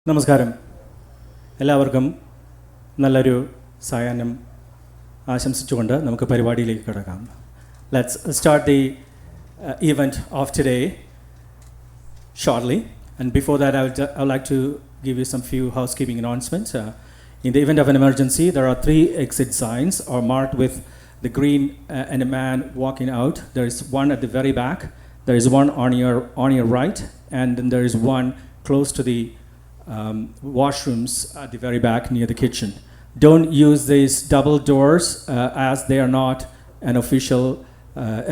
നമസ്കാരം. എല്ലാവർക്കും നല്ലൊരു സായാഹ്നം ആശംസിച്ചുകൊണ്ട് നമുക്ക് പരിപാടിയിലേക്ക് കടക്കാം. Let's start the event of today shortly. And before that, I would like to give you some few housekeeping announcements. In the event of an emergency, there are 3 exit signs are marked with the green and a man walking out. There is one at the very back. There is one on your right, and then there is one close to the washrooms at the very back near the kitchen. Don't use these double doors as they are not an official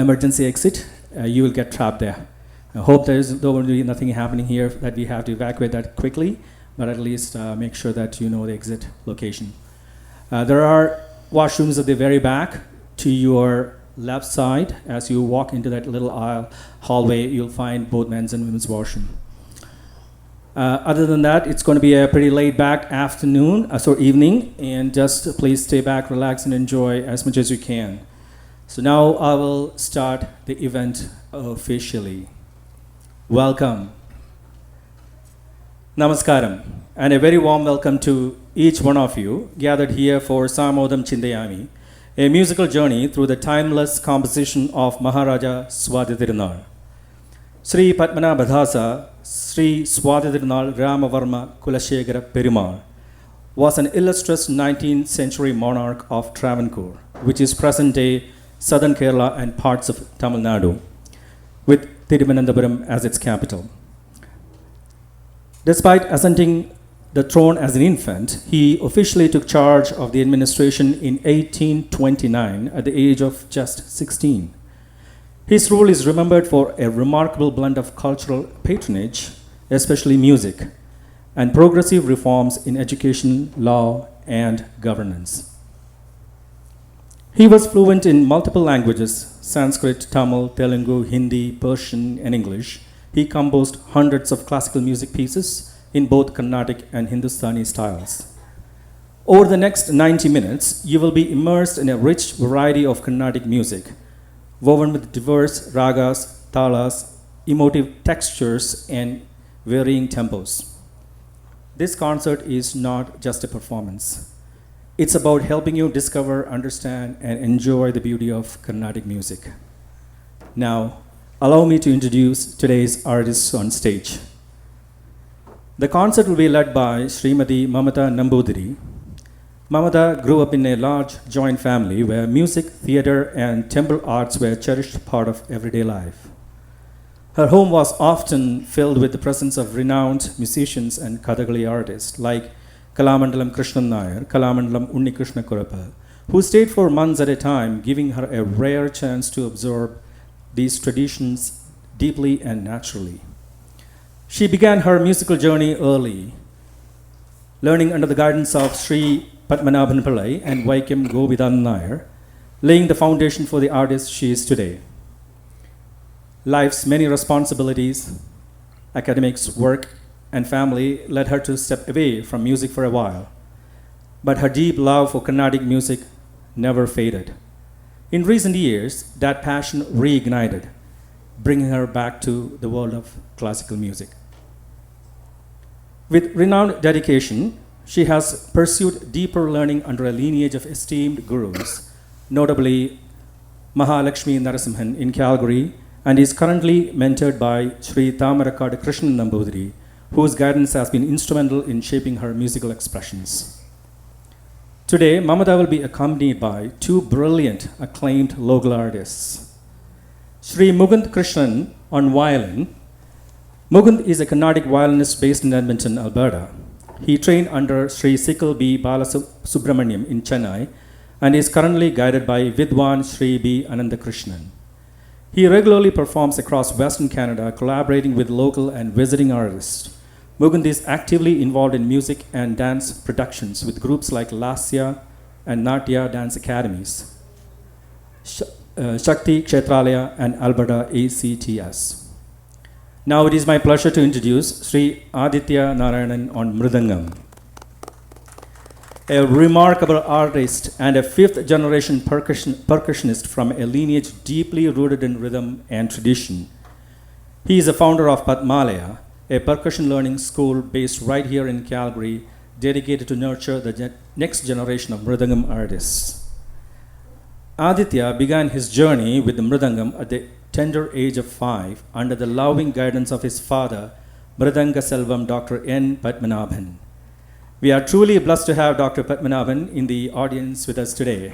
emergency exit. You will get trapped there. I hope there will be nothing happening here that we have to evacuate that quickly, but at least make sure that you know the exit location. There are washrooms at the very back to your left side. As you walk into that little aisle hallway, you'll find both men's and women's washroom. Other than that, it's going to be a pretty laid back afternoon, evening, and just please stay back, relax, and enjoy as much as you can. So now I will start the event officially. Welcome. Namaskaram, and a very warm welcome to each one of you gathered here for Samodam Chindayami, a musical journey through the timeless composition of Maharaja Swadhitirunal. Sri Padmanabhadasa Sri Swadhitirunal Ramavarma Kulashegara Perumal was an illustrious 19th century monarch of Travancore, which is present-day southern Kerala and parts of Tamil Nadu, with Thiruvananthapuram as its capital. Despite ascending the throne as an infant, he officially took charge of the administration in 1829 at the age of just 16. His rule is remembered for a remarkable blend of cultural patronage, especially music, and progressive reforms in education, law, and governance. He was fluent in multiple languages: Sanskrit, Tamil, Telugu, Hindi, Persian, and English. He composed hundreds of classical music pieces in both Carnatic and Hindustani styles. Over the next 90 minutes, you will be immersed in a rich variety of Carnatic music, woven with diverse ragas, talas, emotive textures, and varying tempos. This concert is not just a performance. It's about helping you discover, understand, and enjoy the beauty of Carnatic music. Now, allow me to introduce today's artists on stage. The concert will be led by Srimati Mamata Nambudiri. Mamata grew up in a large joint family where music, theatre, and temple arts were a cherished part of everyday life. Her home was often filled with the presence of renowned musicians and Kathakali artists like Kalamandalam Krishnan Nair, Kalamandalam Unni Krishna Kurappa, who stayed for months at a time, giving her a rare chance to absorb these traditions deeply and naturally. She began her musical journey early, learning under the guidance of Sri Padmanabhan Pillai and Vaikam Govidan Nair, laying the foundation for the artist she is today. Life's many responsibilities, academics, work, and family led her to step away from music for a while, but her deep love for Carnatic music never faded. In recent years, that passion reignited, bringing her back to the world of classical music. With renowned dedication, she has pursued deeper learning under a lineage of esteemed gurus, notably Mahalakshmi Narasimhan in Calgary, and is currently mentored by Sri Thamarakadu Krishnan Nambudiri, whose guidance has been instrumental in shaping her musical expressions. Today, Mamata will be accompanied by 2 brilliant, acclaimed local artists. Sri Mukund Krishnan on violin. Mukund is a Carnatic violinist based in Edmonton, Alberta. He trained under Sri Sikal B. Balasubramaniam in Chennai and is currently guided by Vidwan Sri B. Anandakrishnan. He regularly performs across Western Canada, collaborating with local and visiting artists. Mukund is actively involved in music and dance productions with groups like Lasya and Natya Dance Academies, Shakti Kshetralaya, and Alberta ACTS. Now it is my pleasure to introduce Sri Aditya Narayanan on Mridangam. A remarkable artist and a 5th generation percussionist from a lineage deeply rooted in rhythm and tradition. He is a founder of Padmalaya, a percussion learning school based right here in Calgary, dedicated to nurture the next generation of Mridangam artists. Aditya began his journey with the Mridangam at the tender age of 5 under the loving guidance of his father, Mridanga Selvam Dr. N. Padmanabhan. We are truly blessed to have Dr. Padmanabhan in the audience with us today.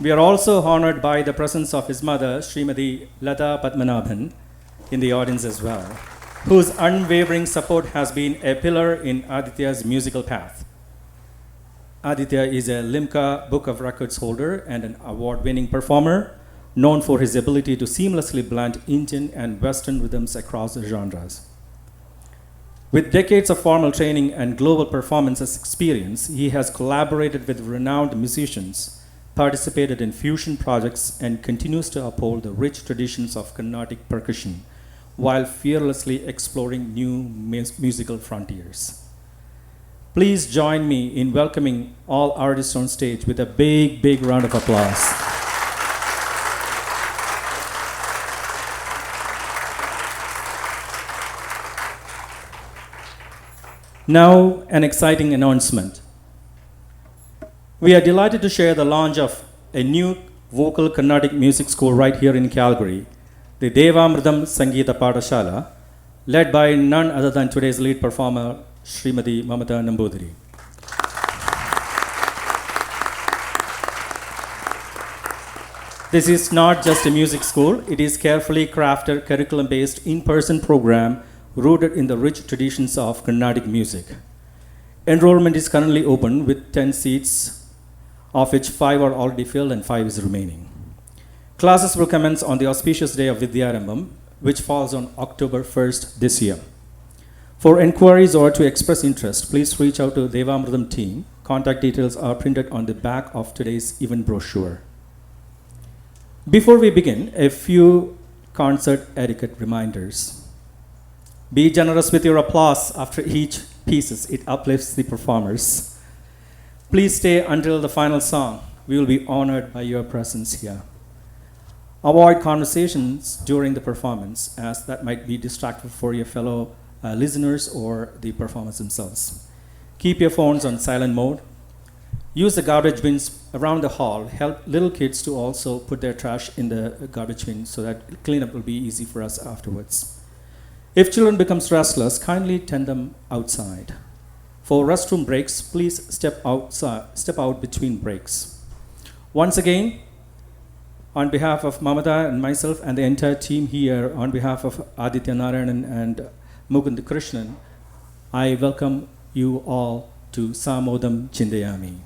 We are also honored by the presence of his mother, Srimati Lata Padmanabhan, in the audience as well, whose unwavering support has been a pillar in Aditya's musical path. Aditya is a Limca Book of Records holder and an award-winning performer, known for his ability to seamlessly blend Indian and Western rhythms across genres. With decades of formal training and global performances experience, he has collaborated with renowned musicians, participated in fusion projects, and continues to uphold the rich traditions of Carnatic percussion while fearlessly exploring new musical frontiers. Please join me in welcoming all artists on stage with a big round of applause. Now, an exciting announcement. We are delighted to share the launch of a new vocal Carnatic music school right here in Calgary, the Devamridam Sangeeta Padashala, led by none other than today's lead performer, Srimati Mamata Nambudiri. This is not just a music school, it is carefully crafted curriculum-based in-person program rooted in the rich traditions of Carnatic music. Enrollment is currently open with 10 seats, of which 5 are already filled and 5 is remaining. Classes will commence on the auspicious day of Vidyarambam, which falls on October 1st this year. For inquiries or to express interest, please reach out to Devamridam team. Contact details are printed on the back of today's event brochure. Before we begin, a few concert etiquette reminders. Be generous with your applause after each piece. It uplifts the performers. Please stay until the final song. We will be honored by your presence here. Avoid conversations during the performance, as that might be distracting for your fellow listeners or the performers themselves. Keep your phones on silent mode. Use the garbage bins around the hall. Help little kids to also put their trash in the garbage bin so that cleanup will be easy for us afterwards. If children become restless, kindly tend them outside. For restroom breaks, please step out between breaks. Once again, on behalf of Mamata and myself and the entire team here, on behalf of Aditya Narayanan and Mukund Krishnan, I welcome you all to Samodam Chindayami.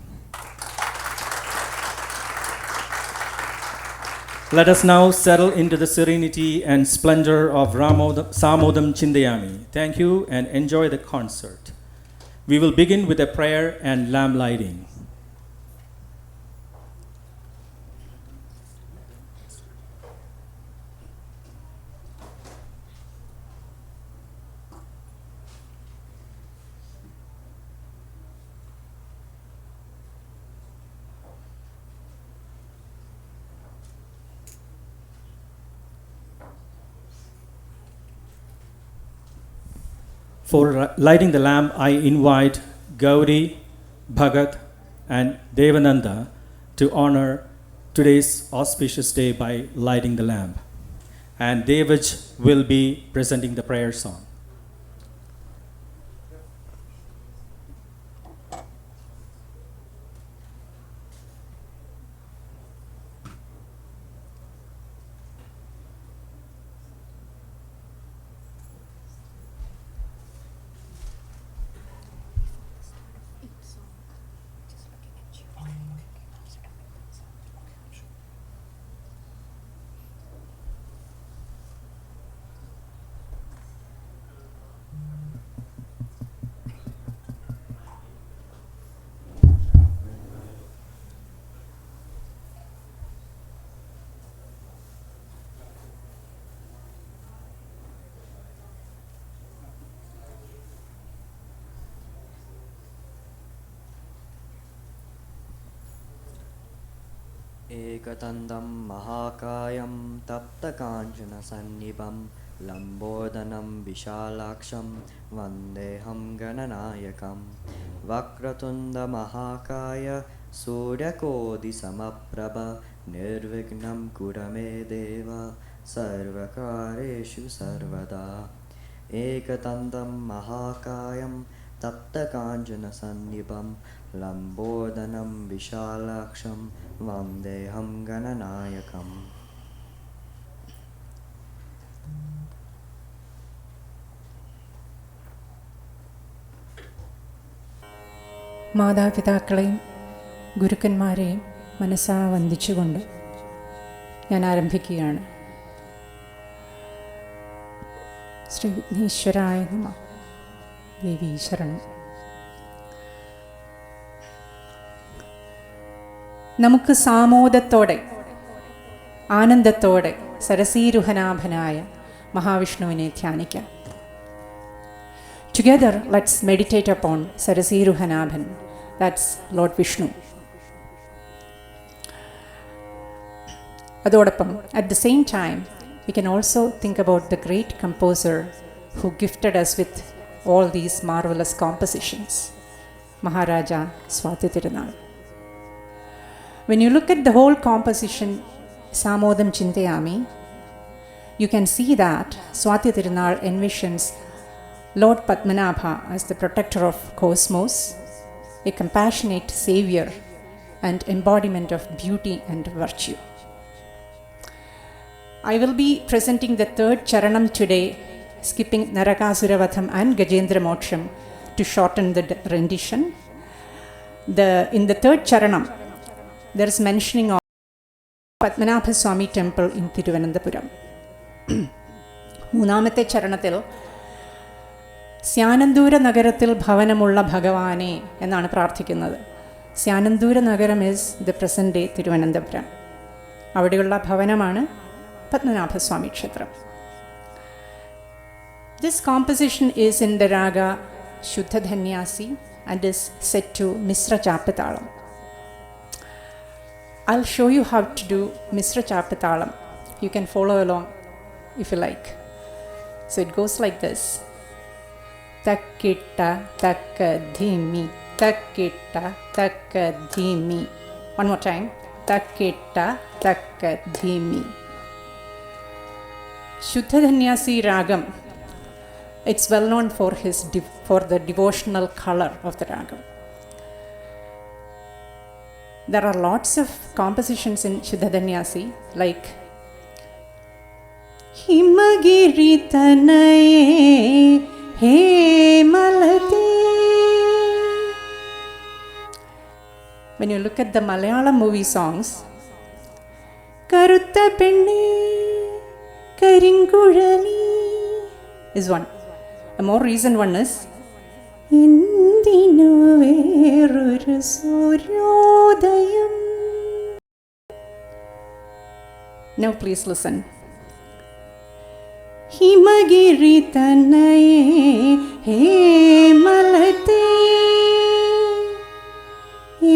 Let us now settle into the serenity and splendor of Samodam Chindayami. Thank you and enjoy the concert. We will begin with a prayer and lamp lighting. For lighting the lamp, I invite Gauri, Bhagat, and Devananda to honor today's auspicious day by lighting the lamp. And Devaj will be presenting the prayer song. एकदन्तं महाकायं तप्तकाञ्चनसन्निभं लम्बोदरं विशालाक्षं वन्देऽहं गणनायकं वक्रतुण्डमहाकाय सूर्यकोटिसमप्रभ निर्विघ्नं कुरु मे देव सर्वकार्येषु सर्वदा एकदन्तं महाकायं तप्तकाञ्चनसन्निभं लम्बोदरं विशालाक्षं वन्देऽहं गणनायकम्. മാതാപിതാക്കളെയും ഗുരുക്കന്മാരെയും മനസ്സാ വന്ദിച്ചുകൊണ്ട് ഞാൻ ആരംഭിക്കുകയാണ്. ശ്രീ വിഘ്നേശ്വരായ നമഃ. ദേവീ ശരണം. നമുക്ക് സാമോദത്തോടെ ആനന്ദത്തോടെ സരസീരുഹനാഭനായ മഹാവിഷ്ണുവിനെ ധ്യാനിക്കാം. Together, let's meditate upon Sarasiruhanabhan, that's Lord Vishnu. അതോടൊപ്പം at the same time, we can also think about the great composer who gifted us with all these marvelous compositions, Maharaja Swati Tirunal. When you look at the whole composition, Samodam Chintayami, you can see that Swati Tirunal envisions Lord Padmanabha as the protector of cosmos, a compassionate savior and embodiment of beauty and virtue. I will be presenting the third charanam today, skipping Narakasura-vadham and Gajendra Moksham to shorten the rendition. In the third charanam, there is mentioning of Padmanabha Swami temple in Thiruvananthapuram. മൂന്നാമത്തെ ചരണത്തിൽ സ്യാനന്തൂര നഗരത്തിൽ ഭവനമുള്ള ഭഗവാനെ എന്നാണ് പ്രാർത്ഥിക്കുന്നത്. സ്യാനന്തൂര നഗരം is the present day Thiruvananthapuram. അവിടെയുള്ള ഭവനമാണ് പത്മനാഭസ്വാമി ക്ഷേത്രം. This composition is in the raga Shuddhadhanyasi and is set to Mishra Chappathalam. I'll show you how to do Misra Chapatalam. You can follow along if you like. So it goes like this. Takkitta takka dhimi, takkitta takka dhimi. One more time. Takkitta takka dhimi. Shuddhadhanyasi Ragam. It's well known for the devotional color of the Ragam. There are lots of compositions in Shuddhadhanyasi like Himagiri Tanaye He Malati. When you look at the Malayalam movie songs, Karutta Penne Karingurali is one. A more recent one is Indinu Veroru Suryodayam. Now please listen. Himagiri Tanaye He Malate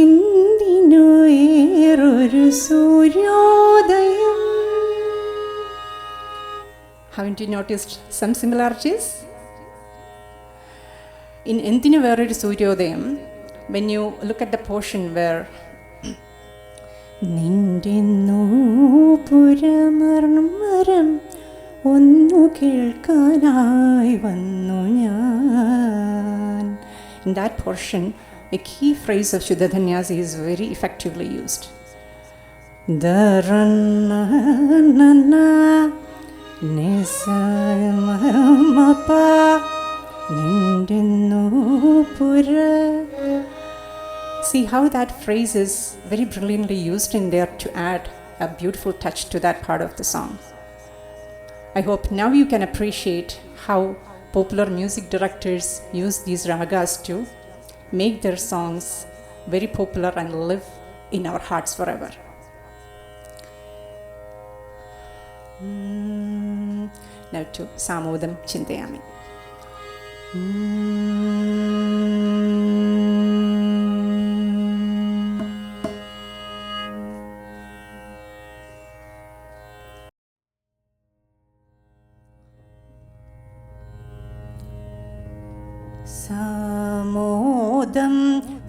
Indinu Veroru Suryodayam. Haven't you noticed some similarities? In Endinu Veroru Suryodayam, when you look at the portion where Nindennu Puramarmaram Onnu Kelkanayi Vannu Njan. In that portion, a key phrase of Shuddhadhanyasi is very effectively used. Dharanna Nisayamapa Nindennu Pura. See how that phrase is very brilliantly used in there to add a beautiful touch to that part of the song. I hope now you can appreciate how popular music directors use these ragas to make their songs very popular and live in our hearts forever. Now to Samodam Chintayami. सामोदं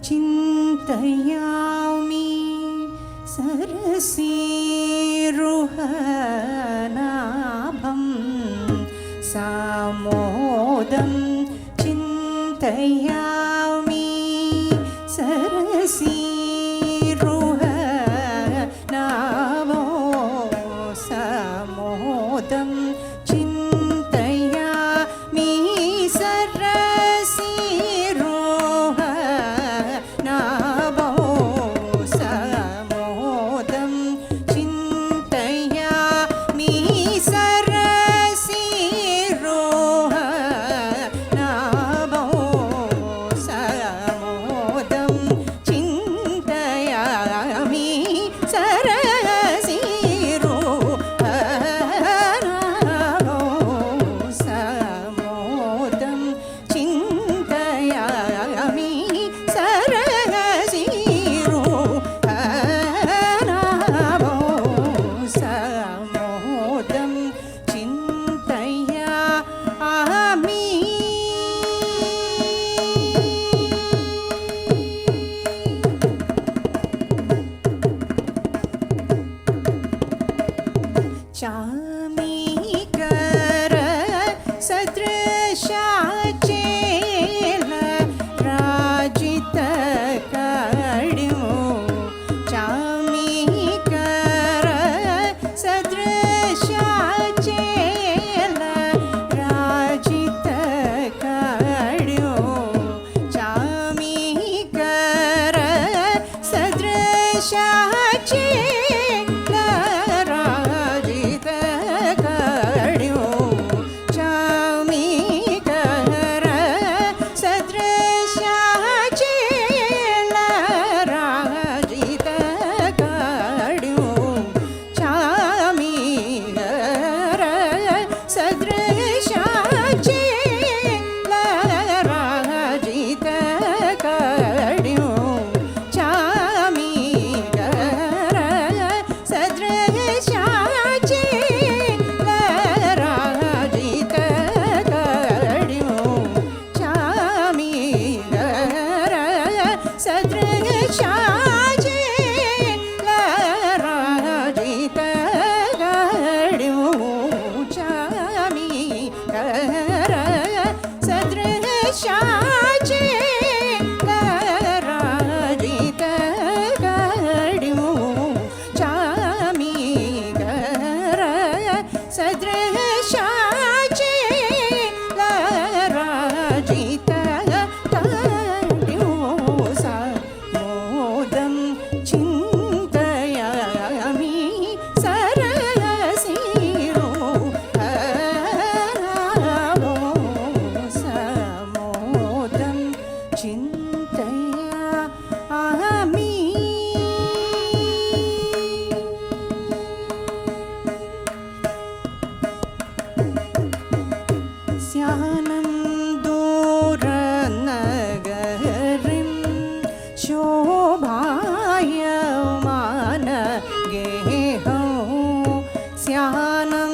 चिन्तयामि सरसीरुहनाभं सामोदं चिन्तयामि सरसीरुहनाभो सामोदं चिन्तयामि सरसीरुहनाभो सामोदं चिन्तयामि सरसीरुहनाभो सामोदं चिन्तयामि सरसीरुहनाभो सामोदं चिन्तयामि सरसीरुहनाभो सामोदं चिन्तयामि चामीकर सदृशाचेल राजित काड्यो चामीकर सदृशाचेल राजित काड्यो चामीकर सदृशाचेल राजित काड्यो चामीकर सदृशाचेल राजित काड्यो चामीकर सदृशाचेल राजित काड्यो चामीकर सदृशाचेल राजित काड्यो चामीकर सदृशाचेल राजित काड्यो चामीकर सदृशाचेल राजित काड्यो चामीकर सदृशाचेल राजित काड्यो सामोदं चिन्तयामि सरसीरुहनाभो सामोदं चिन्तयामि स्यानं दूरनगरीं शोभायमान गेहं स्यानं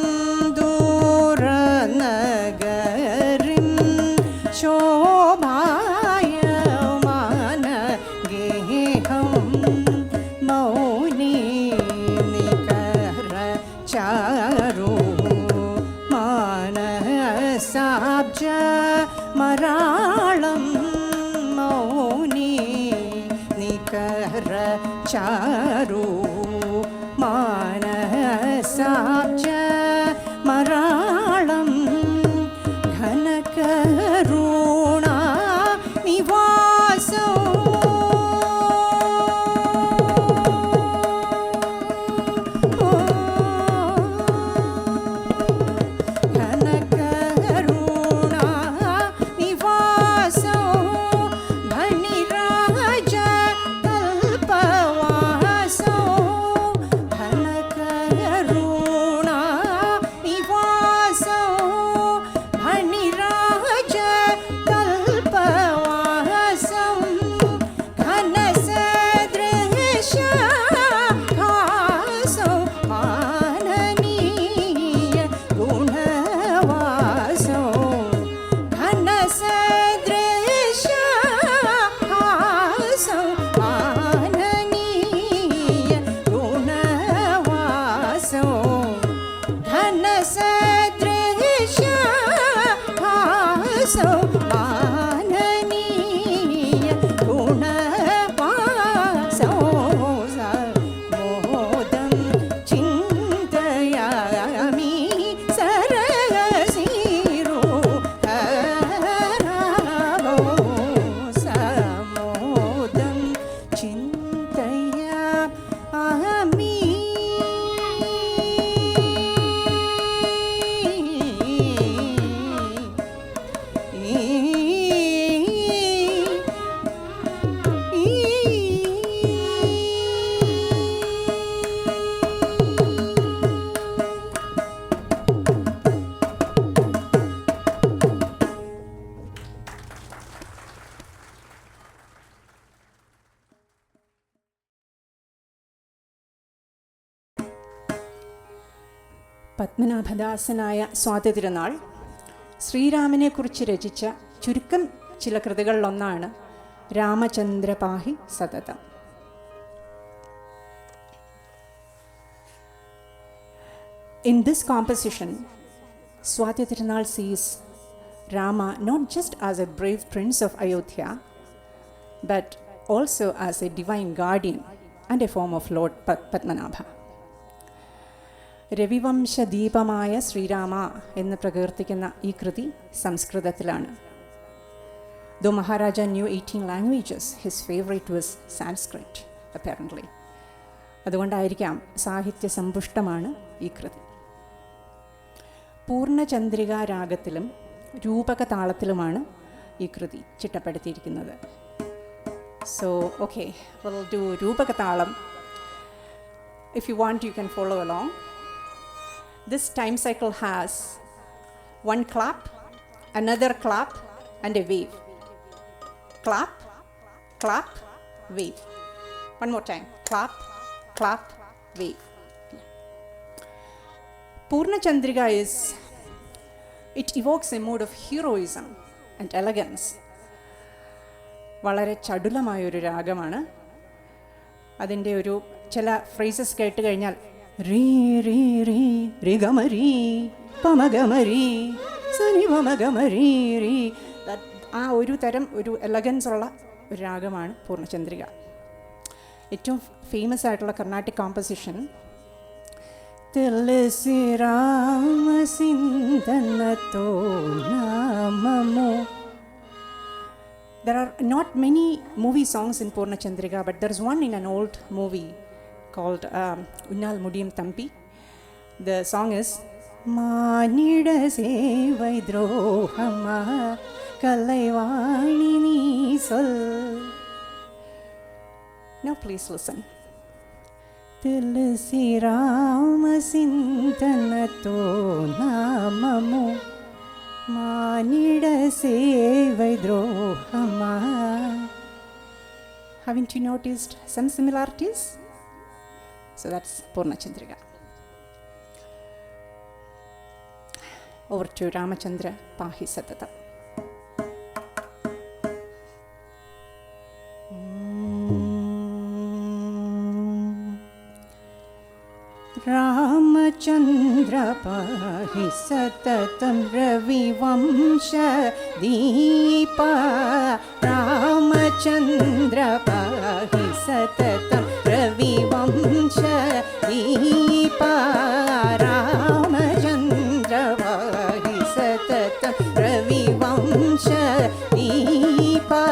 दूरनगरीं शोभायमान गेहं मौनी निकर चारु मानसाब्ज मराळं मौनी निकर चारु मानसाब्ज मराळं घनकरुणा निवासो घनकरुणा निवासो धनिराज कल्पवासो माननीय गुणवासो मोदं चिन्तयामि सरसिरो हरावो समोदं चिन्तयामि പത്മനാഭദാസനായ സ്വാതി തിരുനാൾ ശ്രീരാമനെക്കുറിച്ച് രചിച്ച ചുരുക്കം ചില കൃതികളിലൊന്നാണ് രാമചന്ദ്ര പാഹി സതതം. In this composition, Swati Tirunal sees Rama not just as a brave prince of Ayodhya, but also as a divine guardian and a form of Lord Padmanabha. രവിവംശ ദീപമായ Sreerama എന്ന് പ്രകീർത്തിക്കുന്ന ഈ കൃതി സംസ്കൃതത്തിലാണ്. Though Maharaja knew 18 languages, his favorite was Sanskrit, apparently. അതുകൊണ്ടായിരിക്കാം സാഹിത്യ സമ്പുഷ്ടമാണ് ഈ കൃതി. പൂർണ്ണചന്ദ്രിക രാഗത്തിലും രൂപക താളത്തിലുമാണ് ഈ കൃതി ചിട്ടപ്പെടുത്തിയിരിക്കുന്നത്. So, okay, we'll do രൂപക താളം. If you want, you can follow along. This time cycle has one clap, another clap, and a wave. Clap, clap, wave. One more time. Clap, clap, wave. Purna Chandrika it evokes a mood of heroism and elegance. വളരെ ചടുലമായൊരു രാഗമാണ്. അതിൻ്റെ ഒരു ചില phrases കേട്ട് കഴിഞ്ഞാൽ re re re രി ഗമരീ പമഗമരീ സനി പമഗമരീ re, ആ ഒരു തരം ഒരു എലഗൻസ് ഉള്ള ഒരു രാഗമാണ് പൂർണ്ണചന്ദ്രിക. ഏറ്റവും ഫേമസ് ആയിട്ടുള്ള Carnatic composition Telisi Rama Chintanato Namamu. There are not many movie songs in Purna Chandrika, but there is one in an old movie called Unnal Mudiyum Thampi. The song is Manida Sevai Drohama Kalaivani Nee Sol. Now please listen. Tulsi Rama Sintanato Namamo Manida Sevai Drohama. Haven't you noticed some similarities? So that's Purna Chandrika. Over to Ramachandra Pahi Satata. Ramachandra Pahi Satatam Ravi Vamsha Deepa. Ramachandra Pahi Satatam Ravi Vamsha Deepa. Ramachandra Pahi Satatam Ravi Vamsha Deepa.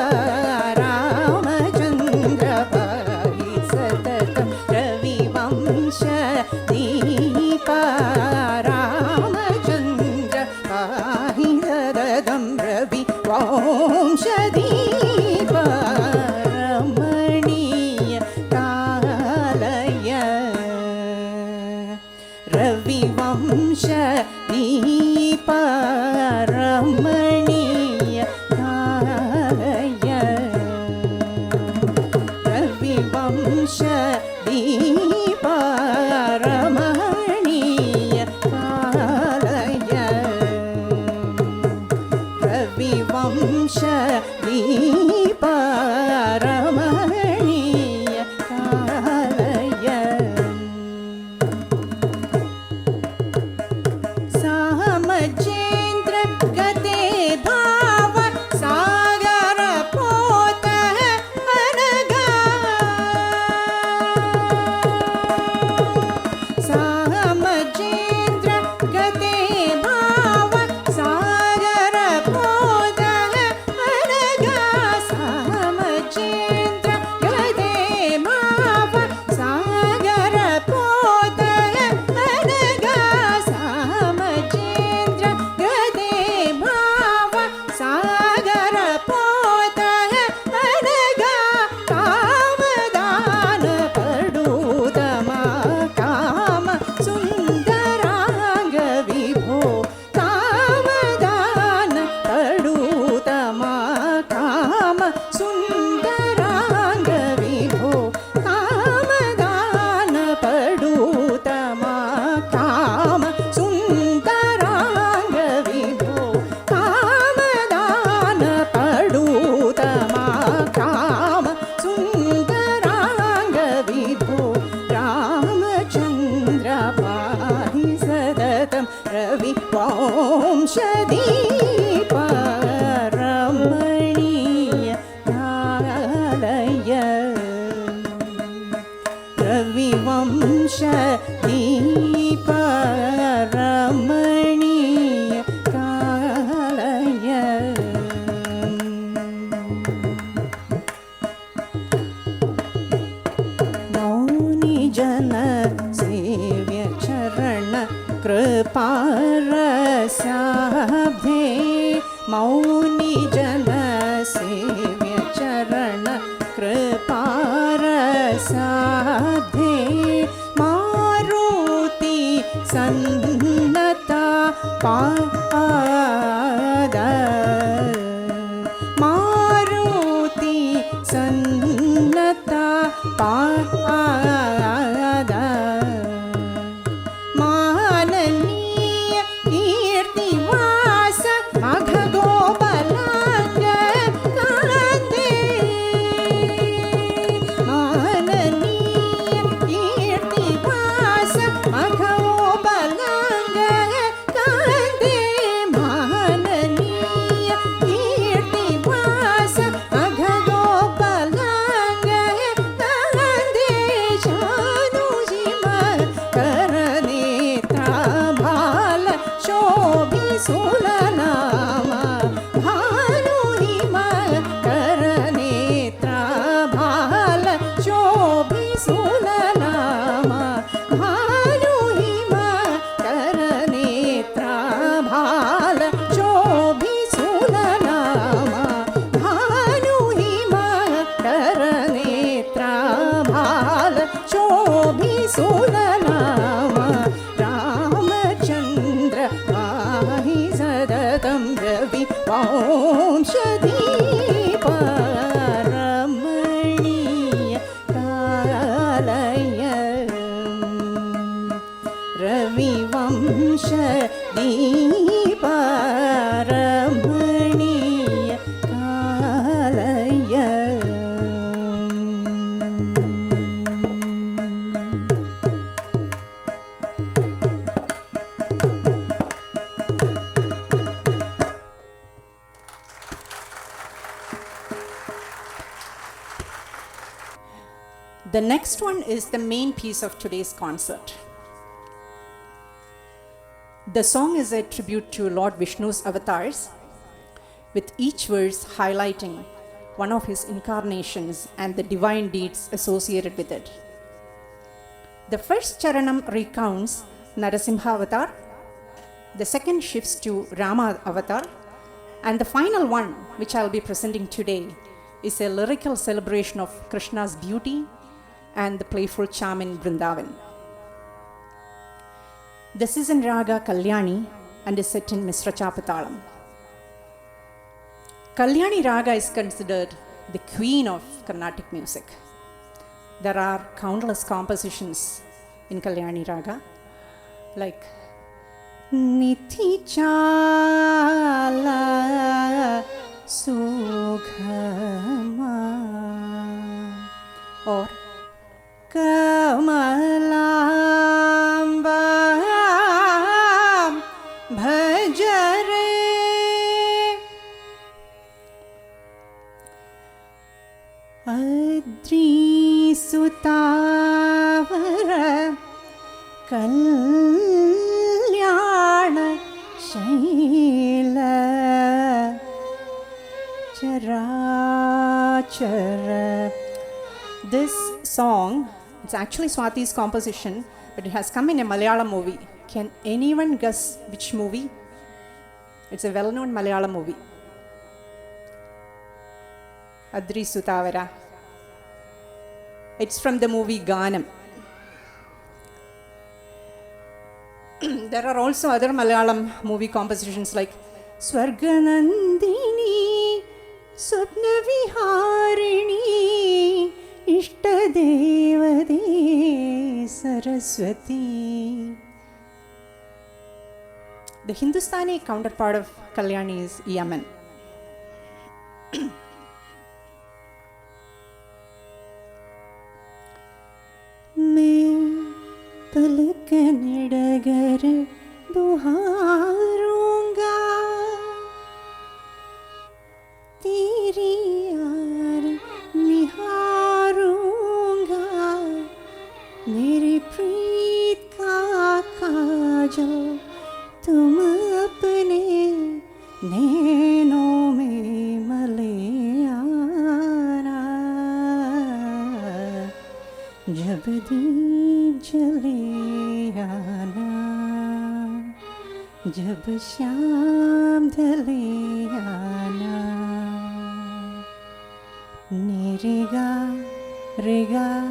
Ramachandra Pahi Satatam Ravi Vamsha Deepa. Ramachandra Pahi Satatam Ravi Vamsha Deepa. Ramaniya Kalaya Ravi Vamsha Deepa. Ramaniya Kalaya Ravi Vamsha Deepa. Ramaniya Kalaya Ravi Vamsha Deepa. Ramaniya Kalaya Samajendra Gade Dha मौनि जन सेव्य चरण कृपारसाधे मारुति सन्नता पाद मारुति सन्नता पाद माननीय कीर्तिवास मघगोपलांग कांदे माननीय कीर्तिवास मघगोपलांग कांदे माननीय कीर्तिवास मघगोपलांग कांदे शानुजी करनेत्रा भाल शोभि सुलनामा भानुहिमा करनेत्रा भाल शोभि सुलनामा भानुहिमा करनेत्रा भाल शोभि सुलनामा भानुहिमा करनेत्रा भाल शोभि सुलनामा रामचन्द्र पाहि सततं रवि वंशदीप रमणीय कालय रविवंशदीप रमणीय कालय The next one is the main piece of today's concert. The song is a tribute to Lord Vishnu's avatars, with each verse highlighting one of his incarnations and the divine deeds associated with it. The first charanam recounts Narasimha avatar, the second shifts to Rama avatar, and the final one, which I will be presenting today, is a lyrical celebration of Krishna's beauty and the playful charm in Vrindavan. This is in Raga Kalyani and is set in Misra Chapatalam. Kalyani Raga is considered the queen of Carnatic music. There are countless compositions in Kalyani Raga, like Nithi Chala Sughama or Kamalamba Bhajare Adri Sutavara Kalyana Shaila Charachara. This song, it's actually Swati's composition, but it has come in a Malayalam movie. Can anyone guess which movie? It's a well-known Malayalam movie. Adri Sutavara. It's from the movie Ganam. There are also other Malayalam movie compositions like Swarganandini, Swapnaviharini, Ishtadevade Saraswati. The Hindustani counterpart of Kalyani is Yaman. मैं पलकन डगर दुहारूंगा तेरी यार निहारूंगा मेरी प्रीत का काजल तुम अपने नैनों में मले आना जब दीप जले आना जब शाम ढले Riga, riga,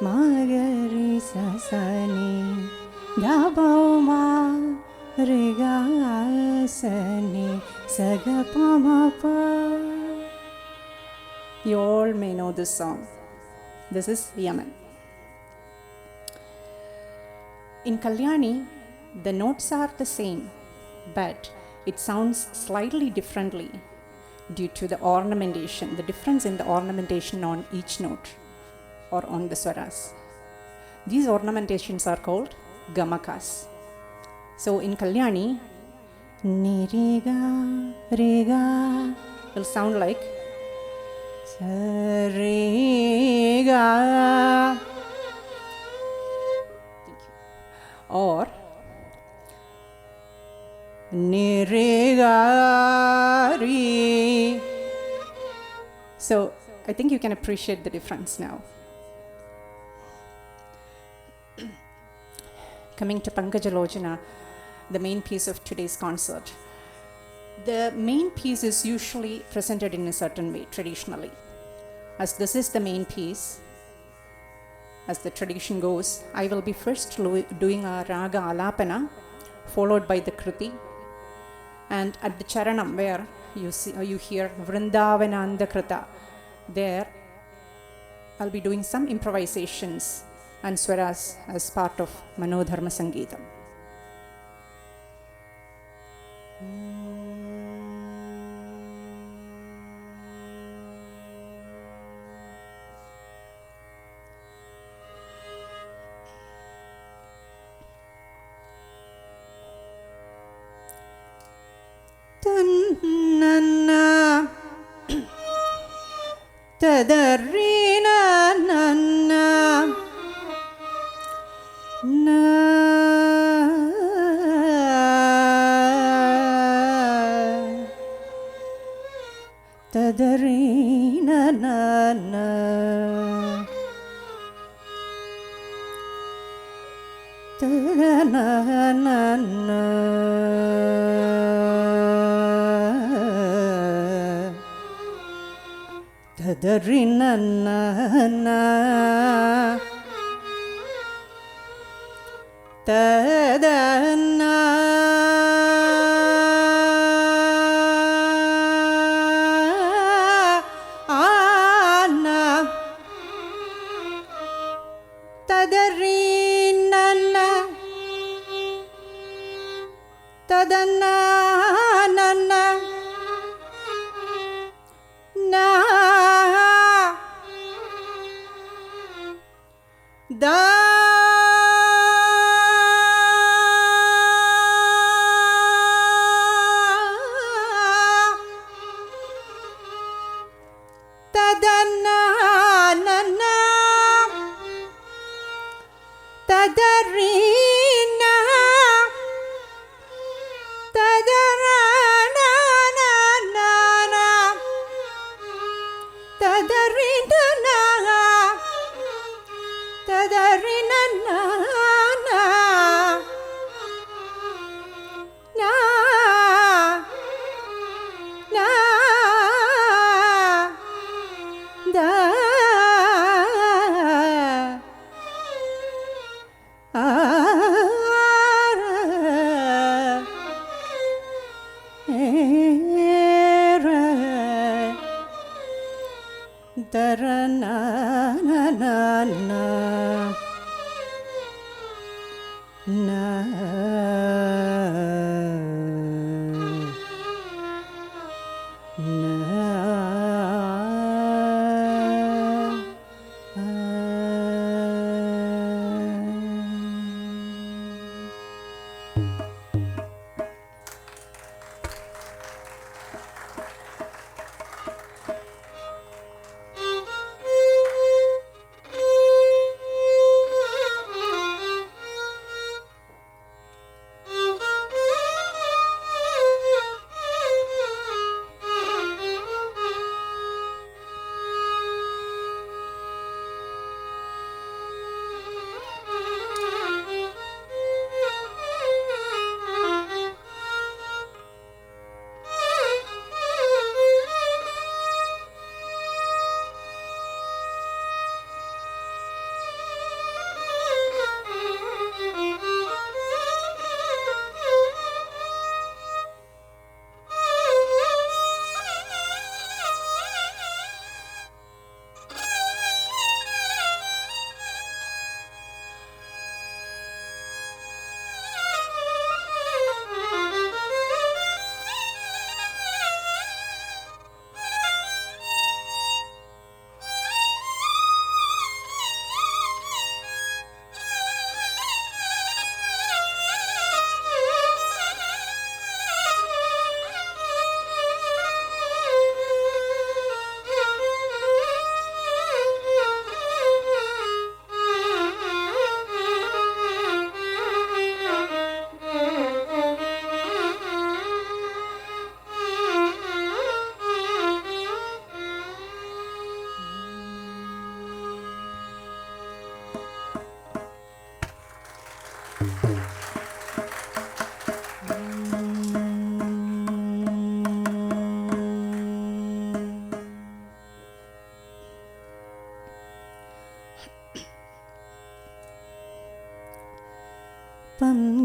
magari sasani, daboma, riga sani, sagapamapa. You all may know this song. This is Yemen. In Kalyani, the notes are the same, but it sounds slightly differently due to the ornamentation, the difference in the ornamentation on each note or on the swaras. These ornamentations are called gamakas. So in Kalyani, ni rega rega will sound like sa re ga, or ni re ga re. So I think you can appreciate the difference now. Coming to Pankajalochana, the main piece of today's concert. The main piece is usually presented in a certain way, traditionally. As this is the main piece, as the tradition goes, I will be first doing a raga alapana, followed by the kruti, and at the charanam where you hear Vrindavananda Krita, there I'll be doing some improvisations and swaras as part of Manodharma Sangeetam. Tannanna tadarrina nanna na tadarrina nanna tadananna tadarinanna tadanna anna tadarinanna tadanna nanna na da tadanna nanna tadarina tadarana nanana tadarina tadarina na na da darana na na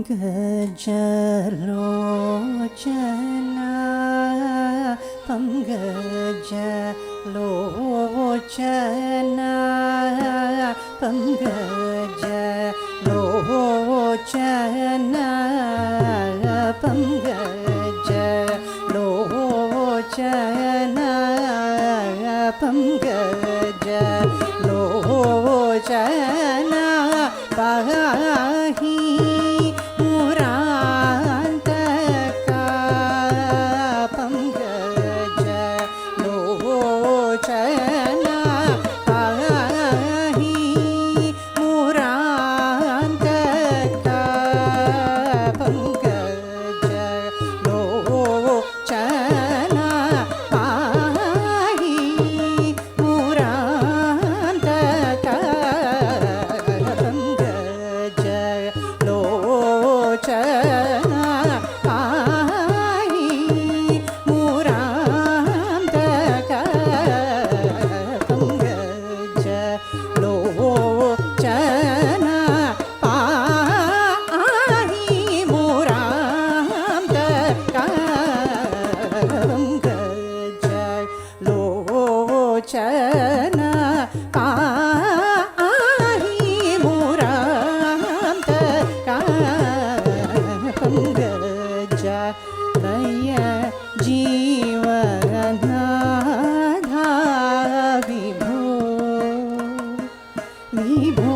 पङ्कजलोचना पङ्कजलोचना पङ्कजलोचना पङ्कजलोचना पङ्कजलोचना पाहि मुरान्तका पङ्कजलोचना पाहि मुरान्तका पङ्कजलोचना पाहि मुरान्तका पङ्कजलोचना पाहि मुरान्तका पङ्कजलोचना पाहि मुरान्तका पङ्कजलोचना पाहि मुरान्तका पङ्कजलय जीवनाधा विभो विभो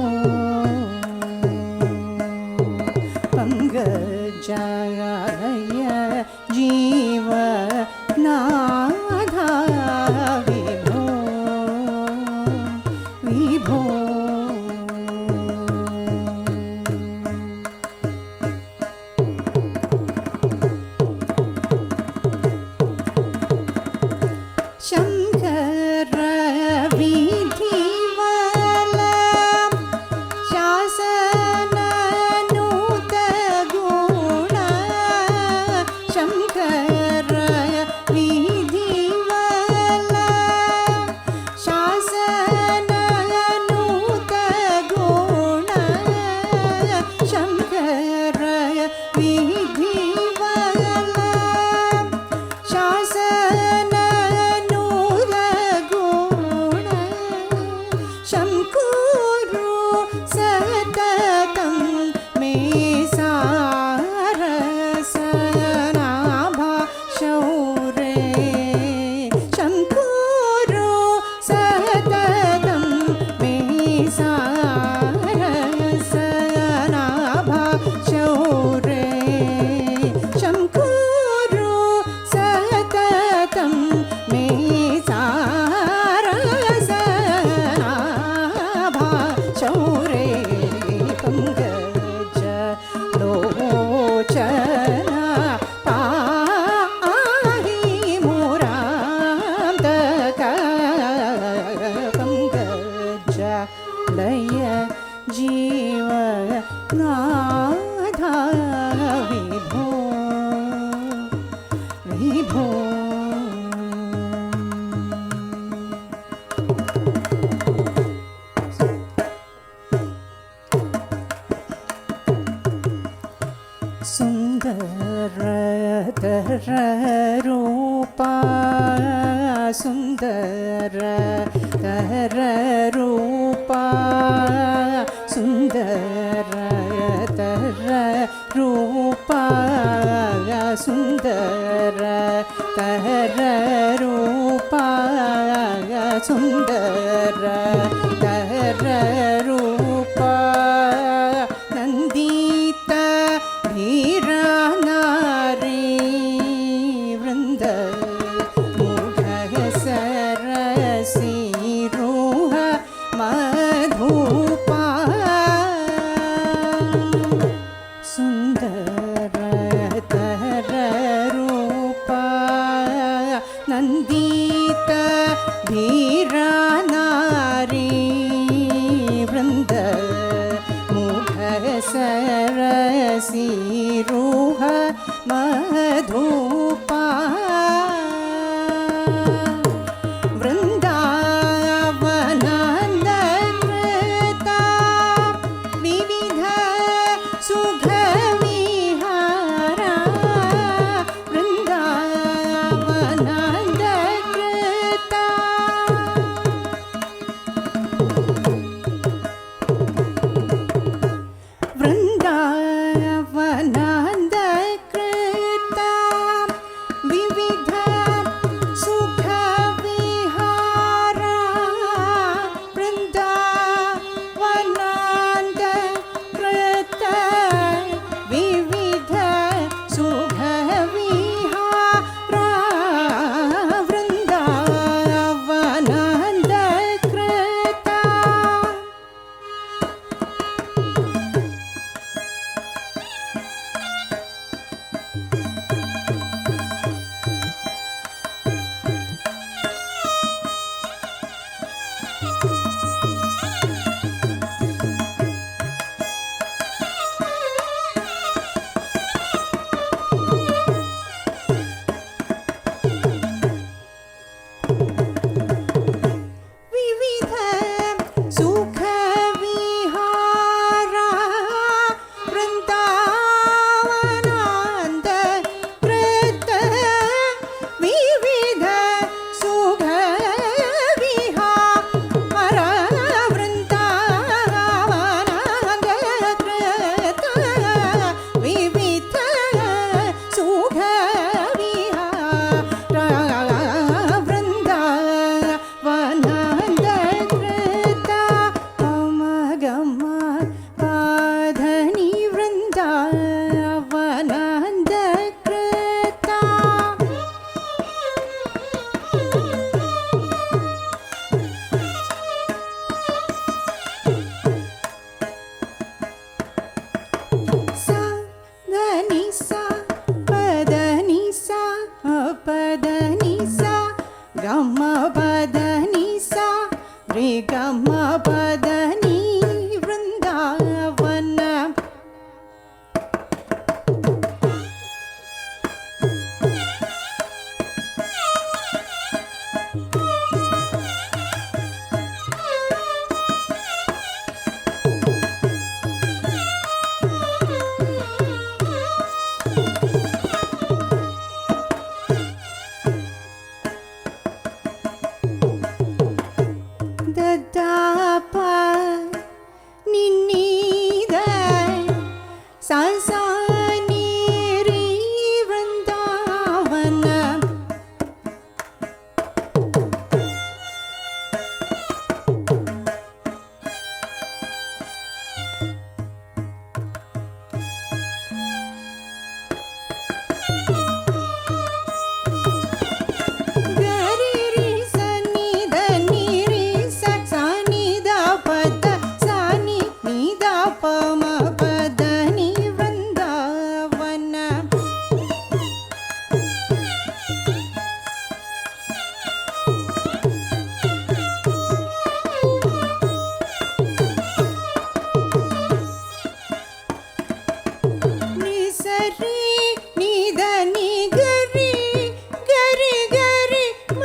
पङ्कजलय जीवनाधा विभो विभो शङ्कर विधिवला शासननुतगुण शङ्कर विधिवला शासननुतगुण शङ्कर विधिवला शासननुतगुण शङ्कुरु सततं मे सारसनाभा शौरे शङ्कुरु सततं मे सारसनाभा शौरे शङ्कुरु सततं मे सारसनाभा शौरे पङ्कजलोचना पाहि मुरान्तका पङ्कजलय जीवनाधा विभो विभो सुन्दरतर रूपा सुन्दरतर रूपा सुन्दरतर रूपा सुन्दरतर रूपा सुन्दरतर रूपा नन्दित धीरनारी वृन्द मुखः सरसीरुह मधुपा सुन्दरतर रूपा नन्दित धीरनारी वृन्द मुखः सरसीरुह मधुपा वृन्दावनन्दकृता विविध सुखवी ಗಮ ಪದ ನಿ ಸಾ ರೇ ಗಮ ಪದ ನೀ ವೃಂದಾವನ ದದಾಪ ನಿನ್ನೀದ ಸಾ ನೀರಿ ವೃಂದಾವನ ಗರಿ ರಿ ಸ ನಿ ದ ನಿ ರಿ ಸ ಸ ನಿ ದ ಪದ ಸ ನಿ ನಿ ದ ಪ ಮ ಪದ ನಿ ವೃಂದಾವನ ನಿ ಸ ರಿ ನಿ ದ ನಿ ಗರಿ ಗರಿ ಗರಿ ಮ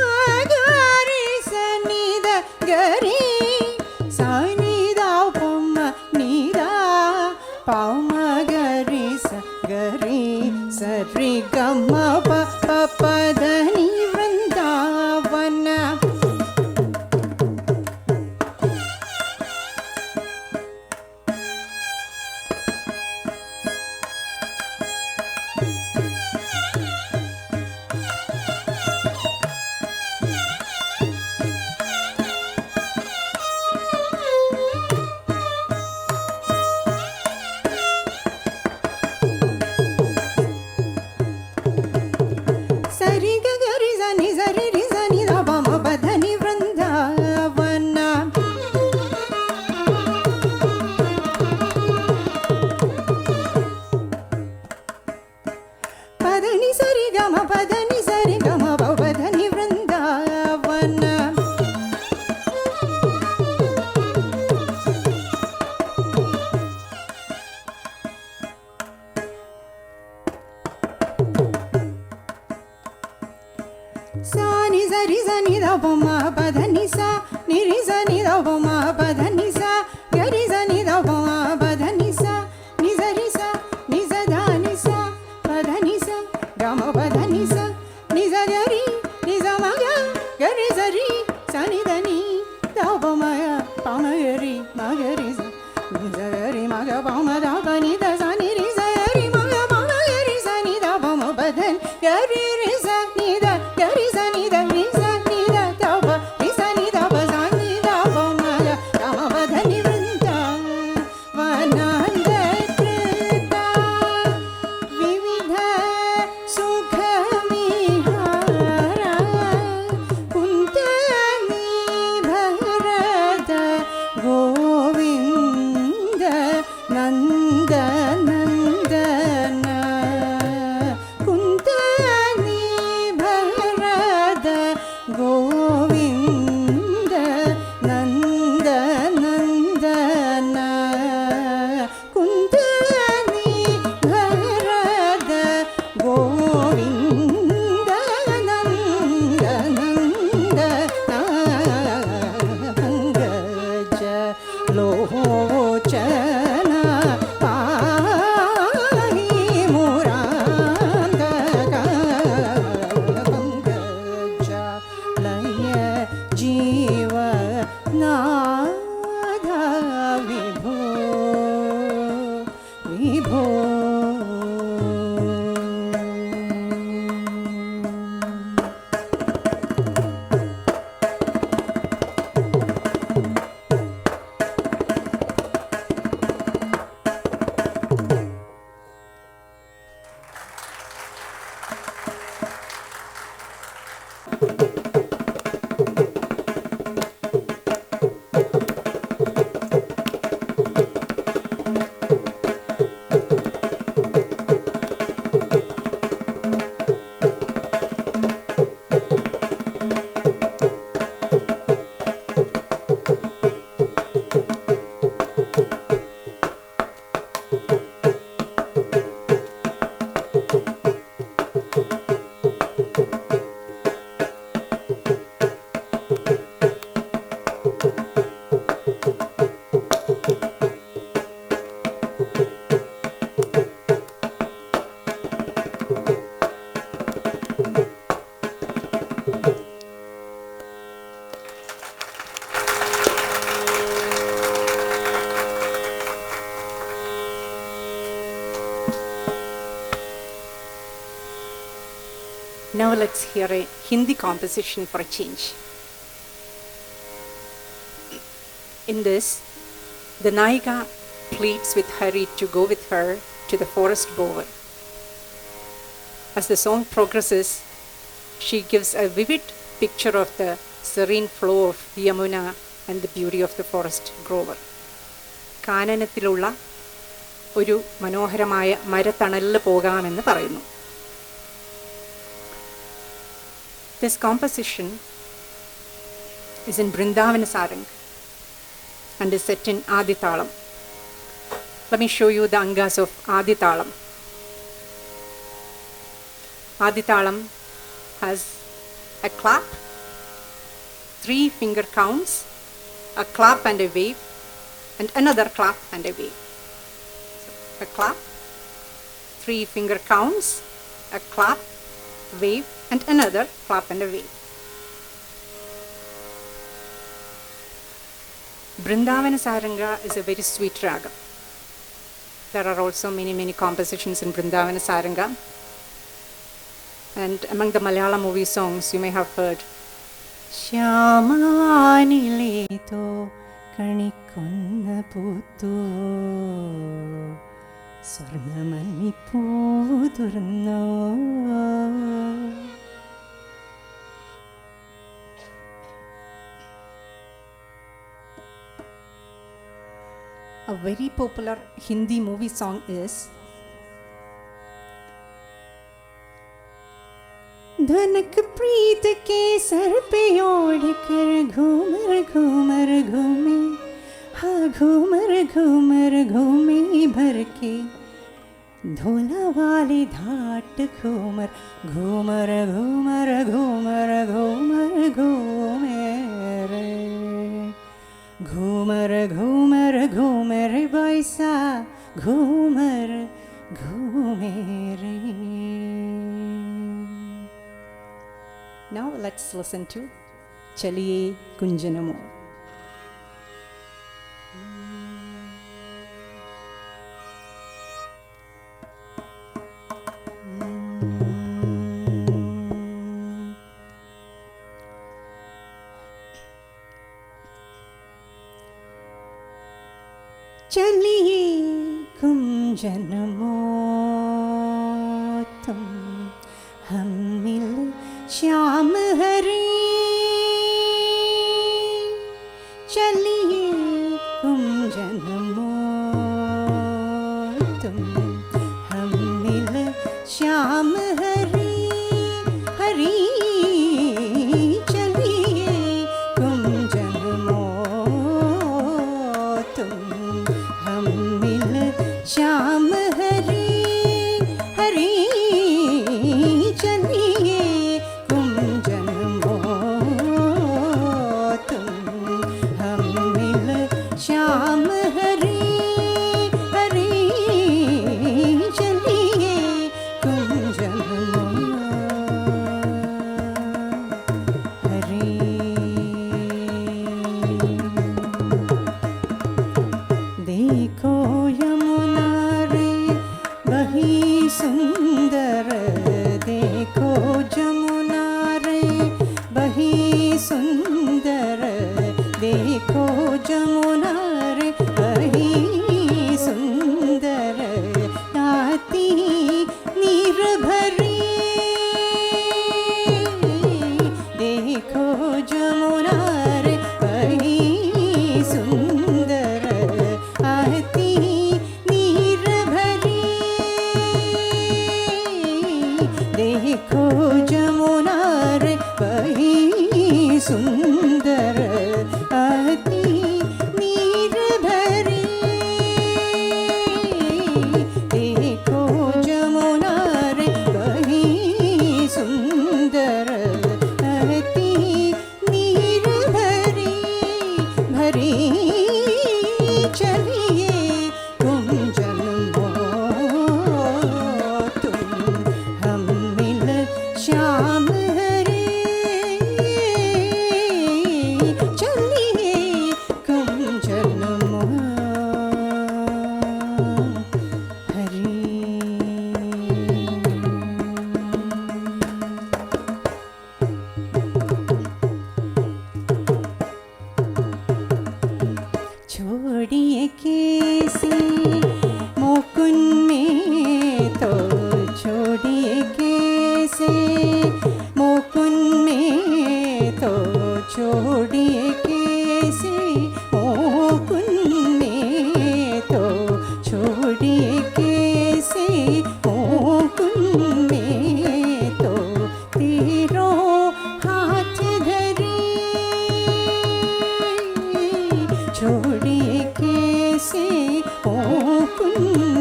ಗರಿ ಸ ನಿ ದ ಗರಿ ಸ ನಿ ದ ಪ ಮ ನಿ ದ ಪ ಮ ಗರಿ ಸ ಗರಿ ಸ ರಿ ಗ ಮ ಪ ಪ ಪದ ನಿ ವೃಂದಾವನ ಸರಿ ಗ ಗರಿ ಸ ನಿ ಸರಿ ರಿ ಸ ನಿ ದ ಪ ಮ ಪ ಧ ನಿ ವೃಂದಾವನ ಪದ ನಿ ಸರಿ ಗ ಮ ಪದ ನಿ ಸರಿ ಗ ಮ ಪ ಪ ಧ ನಿ ವೃಂದಾವನ ಸಾ ನಿ ಸ ರಿ ಸ ನಿ ದ ಪ ಮ ಪ ಧ ನಿ ಸ ನಿ ರಿ ಸ ನಿ ದ ಪ ಮ ಪ ಧ ನಿ ಸ ಗ ರಿ ಸ ನಿ ದ ಪ ಮ ಪ ಧ ನಿ ಸ ನಿ ಸ ರಿ ಸ ನಿ ಸ ಧ ನಿ ಸ ಪ ಧ ನಿ ಸ ಗ ಮ ಪ ಧ ನಿ ಸ ನಿ ಸ ಗ ರಿ ನಿ ಸ ಮ ಗ ರಿ ಸ ರಿ ಸ ನಿ ದ ನಿ ದ ಪ ಮ ಪ ಮ ಗ ರಿ ಮ ಗ ರಿ ಸ ನಿ ಸ ಗ ರಿ ಮ ಗ ಪ ಮ ದ ಪ ನಿ ದ ಸ ನಿ ರಿ ಸ ಗ ರಿ ಮ ಗ ಪ ಮ ಗ ರಿ ಸ ನಿ ದ ಪ ಮ ಪ ಧ ಗ ರಿ ರಿ ಸ ನಿ ದ ಗ ರಿ ಸ ನಿ ದ ರಿ ಸ ನಿ ದ ದ ಪ ರಿ ಸ ನಿ ದ ಪ ಸ ನಿ ದ ಪ ಮ ಗ ಗ ಮ ಪ ಧ ನಿ ವೃಂದಾವನಾಂದ ಕೃತ ವಿವಿಧ ಸುಖ ವಿಹಾರ ಕುಂತ ನೀ ಭರದ ಗೋವಿಂದ ನಂದ ನಂದನ ಕುಂತ ನೀ ಭರದ ಗೋವಿಂದ ನಂದ ನಂದನ ಕುಂತ ನೀ ಭರದ ಗೋವಿಂದ ನಂದ ನಂದನ ಪಂಕಜ ಲೋಚನ ಪಾಹಿ ಮುರಾಂಗಕ ಪಂಕಜ ಲಯ ಜೀವ ನಾಧ ವಿಭೋ ವಿಭೋ let's hear a Hindi composition for a change. In this, the Naika pleads with Hari to go with her to the forest bower. As the song progresses, she gives a vivid picture of the serene flow of the Yamuna and the beauty of the forest grover. കാനനത്തിലുള്ള ഒരു മനോഹരമായ മരത്തണലിൽ പോകാമെന്ന് പറയുന്നു. This composition is in Brindavana Sarang and is set in Aditalam. Let me show you the angas of Aditalam. Aditalam has a clap, 3 finger counts, a clap and a wave, and another clap and a wave. So, a clap, 3 finger counts, a clap, wave, and another clap and a wave. Brindavana Saranga is a very sweet raga. There are also many compositions in Brindavana Saranga. And among the Malayalam movie songs, you may have heard ശ്യാമാനിലേതോ കണിക്കൊന്ന പൂത്തോ സ്വർണ്ണമല്ലിപ്പൂതുർന്നോ. A very popular Hindi movie song is धनक प्रीत के sir पे ओढ़ कर घूमर घूमर घूमे, हाँ घूमर घूमर घूमे भर के धोला वाली धाट घूमर घूमर घूमर घूमर घूमर घूमे रे, घूमर घूमर घूमर बैसा घूमर घूमे रे. Now let's listen to Chaliye Kunjanamo. चलिए कुंजनमो तुम हम मिल श्याम हरे, चलिए कुंजनमो तुम हम मिल श्याम हरे, हरी चलिए कुंजनमो तुम हम मिल श्याम हरे, हरी चलिए श्याम हरे, हरे छोड़िए कैसे मोकुन में तो छोड़िए कैसे मोकुन में तो तेरो हाथ धरी छोड़िए कैसे मोकुन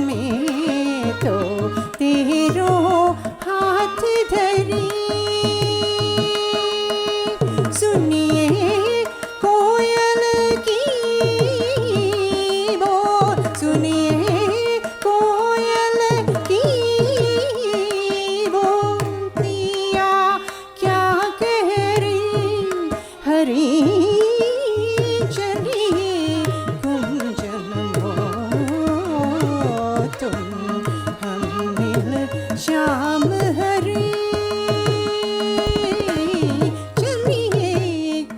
में तो तेरो हाथ धरी सुनिए कोयल की बोल सुनिए कोयल की बोल पिया क्या कह रही हरी चलिए गुंजन मोह तुम हम मिल श्याम हरी चलिए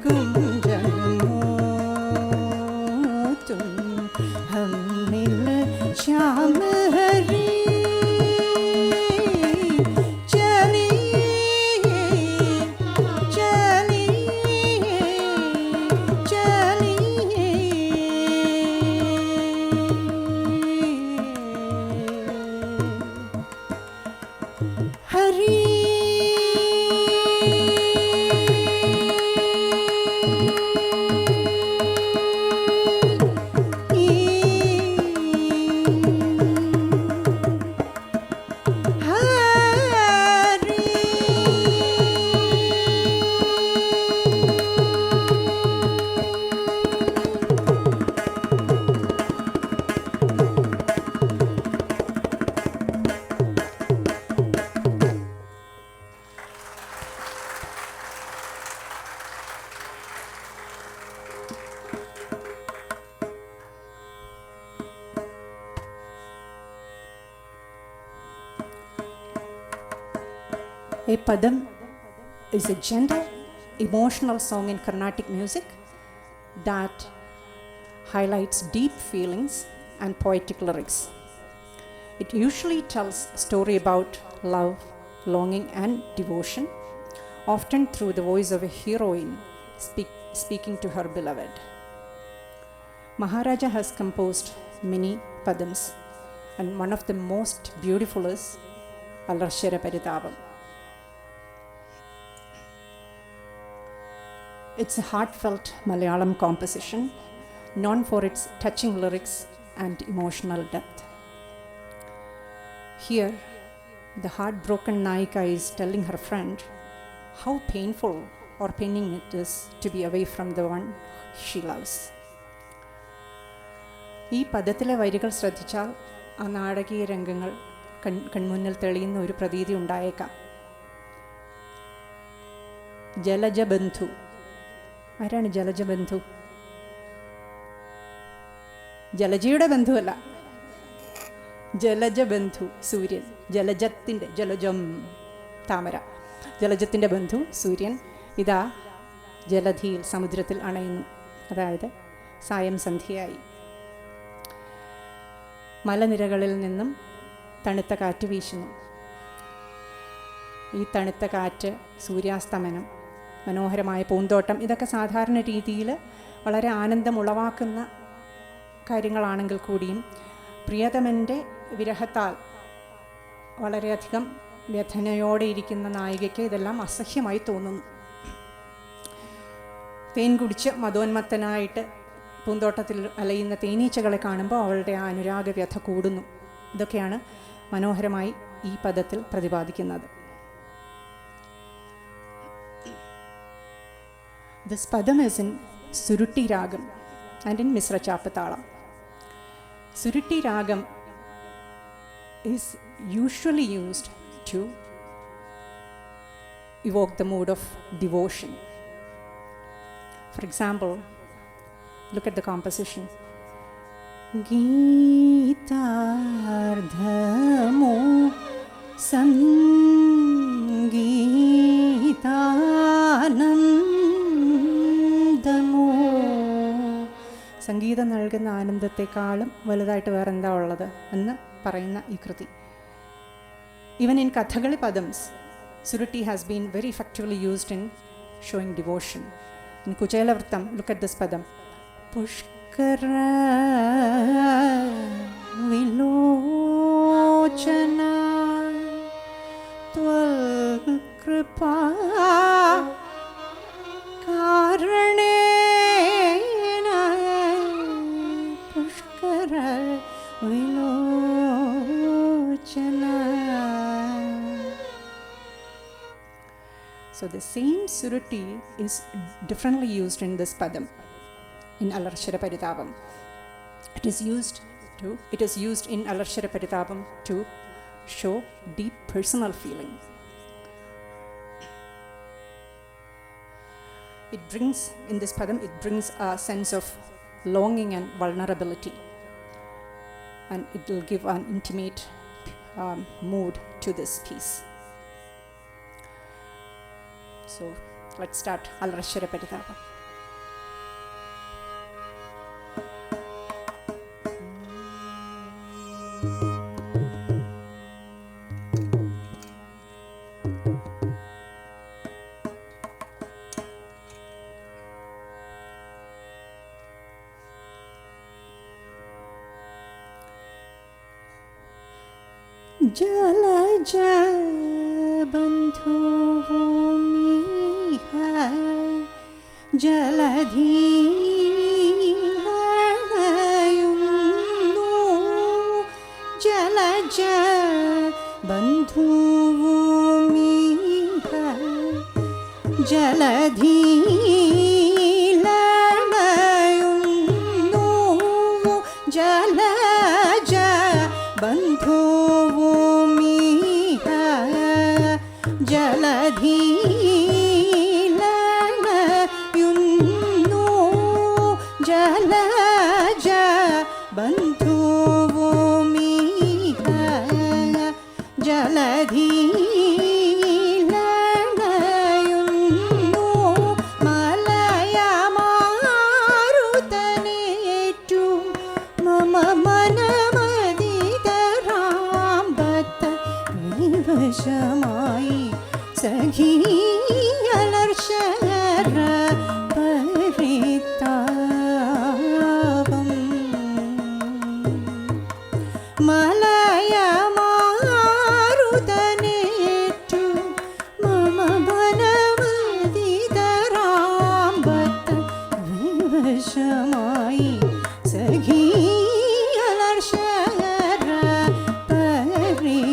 गुंजन मोह तुम हम मिल श्याम हरी A padam is a gentle, emotional song in Carnatic music that highlights deep feelings and poetic lyrics. It usually tells a story about love, longing, and devotion, often through the voice of a heroine speaking to her beloved. Maharaja has composed many padams, and one of the most beautiful is Alarshara Paritapam. It's a heartfelt Malayalam composition known for its touching lyrics and emotional depth. Here, the heartbroken Nayika is telling her friend how painful or paining it is to be away from the one she loves. ഈ പദത്തിലെ വരികൾ ശ്രദ്ധിച്ചാൽ ആ നാടകീയ രംഗങ്ങൾ കൺമുന്നിൽ തെളിയുന്ന ഒരു പ്രതീതി ഉണ്ടായേക്കാം. ജലജബന്ധു. ആരാണ് ജലജബന്ധു? ജലജയുടെ ബന്ധുവല്ല, ജലജബന്ധു സൂര്യൻ. ജലജത്തിൻ്റെ ജലജം താമര. ജലജത്തിൻ്റെ ബന്ധു സൂര്യൻ ഇതാ ജലധിയിൽ സമുദ്രത്തിൽ അണയുന്നു. അതായത് സായം സന്ധ്യയായി. മലനിരകളിൽ നിന്നും തണുത്ത കാറ്റ് വീശുന്നു. ഈ തണുത്ത കാറ്റ്, സൂര്യാസ്തമനം, മനോഹരമായ പൂന്തോട്ടം, ഇതൊക്കെ സാധാരണ രീതിയിൽ വളരെ ആനന്ദം ഉളവാക്കുന്ന കാര്യങ്ങളാണെങ്കിൽ കൂടിയും പ്രിയതമൻ്റെ വിരഹത്താൽ വളരെയധികം വ്യഥനയോടെ ഇരിക്കുന്ന നായികയ്ക്ക് ഇതെല്ലാം അസഹ്യമായി തോന്നുന്നു. തേൻ കുടിച്ച് മതോന്മത്തനായിട്ട് പൂന്തോട്ടത്തിൽ അലയുന്ന തേനീച്ചകളെ കാണുമ്പോൾ അവളുടെ ആ അനുരാഗ വ്യഥ കൂടുന്നു. ഇതൊക്കെയാണ് മനോഹരമായി ഈ പദത്തിൽ പ്രതിപാദിക്കുന്നത്. This padam is in Surutti Ragam and in Misra Chapatalam. Surutti Ragam is usually used to evoke the mood of devotion. For example, look at the composition. Geetardhamo സംഗീതാനന്ദമോ. സംഗീതം നൽകുന്ന ആനന്ദത്തെക്കാളും വലുതായിട്ട് വേറെന്താ ഉള്ളത് എന്ന് പറയുന്ന ഈ കൃതി. Even in Kathakali padams, Surutti has been very effectively used in showing devotion. In Kuchelavritam, look at this padam. Pushkara Vilochana Tval Kripa Karanena Pushkara Vilochana. So the same suruti is differently used in this padam in Alarshara Paritapam. It is used in Alarshara Paritapam to show deep personal feeling. In this padam, it brings a sense of longing and vulnerability, and it will give an intimate mood to this piece. So let's start Alarshara Paritapam. Jalaja bandhu miha jaladhi layunnu jalaja bandhu miha jaladhi layunnu jalaja bandhu ജലധി ലയയുന്നു Jalaja ബന്ധുഭൂമിഹ ജലധി ലയയുന്നു മലയമാരുതനേറ്റു മമ മനമതിതരാമ്പത്ത വിവശമായി സഖി അലർഷര പരിതാപം മലയമാരുതനേറ്റു മമ വനമതിതരാമ്പത്ത വിവശമായി സഖി അലർഷര പരിതാപം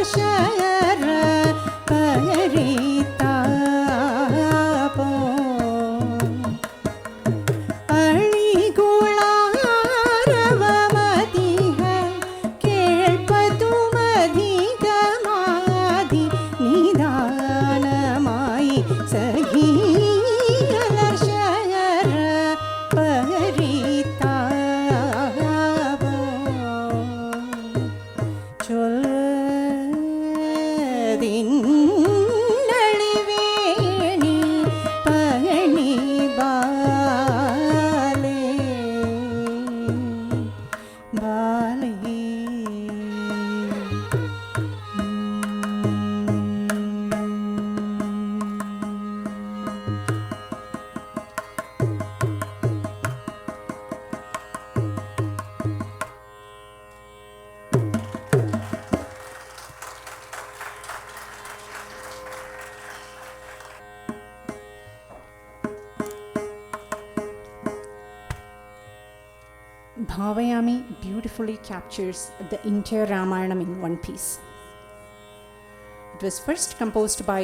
अलर्शयर परितापो अळिगुळारवमतिह केಳ್ಪದುಮಧಿಗಮಾಧಿ ನಿಧಾನಮಾಯಿ ಸಖಿ अलर्शयर परितापो ചൊല്ലതിന്നളിവേണി പകണി ബാലേ ബാലേ Bhavayami beautifully captures the entire Ramayanam in one piece. It was first composed by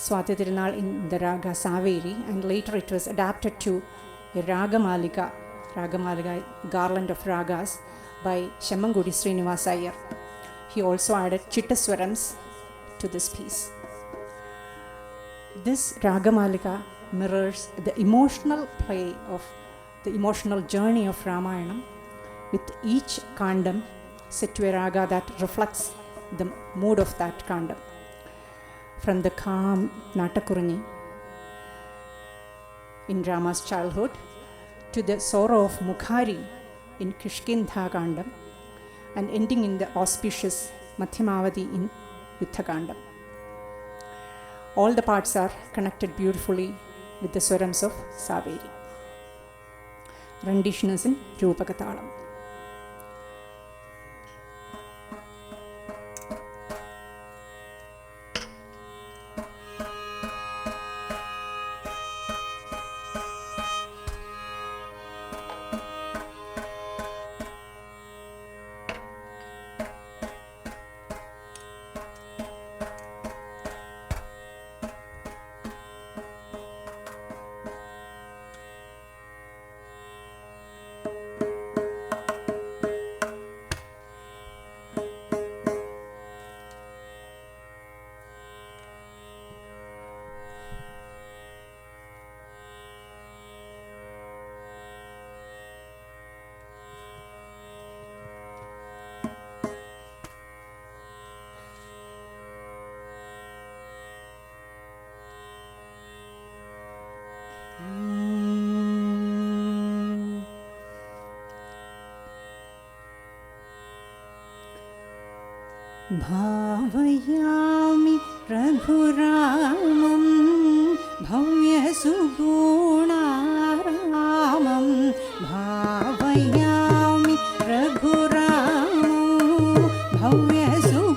Swati Tirunal in the raga Saveri, and later it was adapted to a Ragamalika garland of ragas by Shemmangudi Srinivasa Iyer. He also added Chittaswarams to this piece. This Ragamalika mirrors the emotional play of the emotional journey of Ramayanam, with each kandam set to a raga that reflects the mood of that kandam. From the calm Natakurani in Rama's childhood to the sorrow of Mukhari in Kishkindha kandam, and ending in the auspicious Madhyamavati in Yuddha kandam. All the parts are connected beautifully with the swarams of Saveri. Rendition is in Rupakatalam. भावयामि रघुरामं भव्यसुगुणारामं भावयामि रघुरामं भव्यसुगुणारामं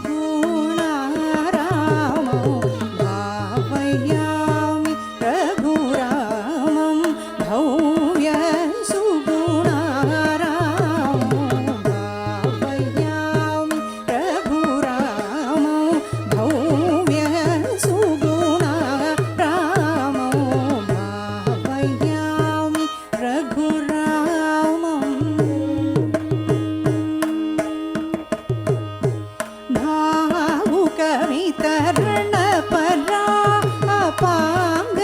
भावयामि रघुरामं भव्यसुगुणारामं भावयामि रघुरामं भव्यसुगुणारामं भावयामि रघुरामं भावुकवितरणपरा अपाङ्गलीलालसितो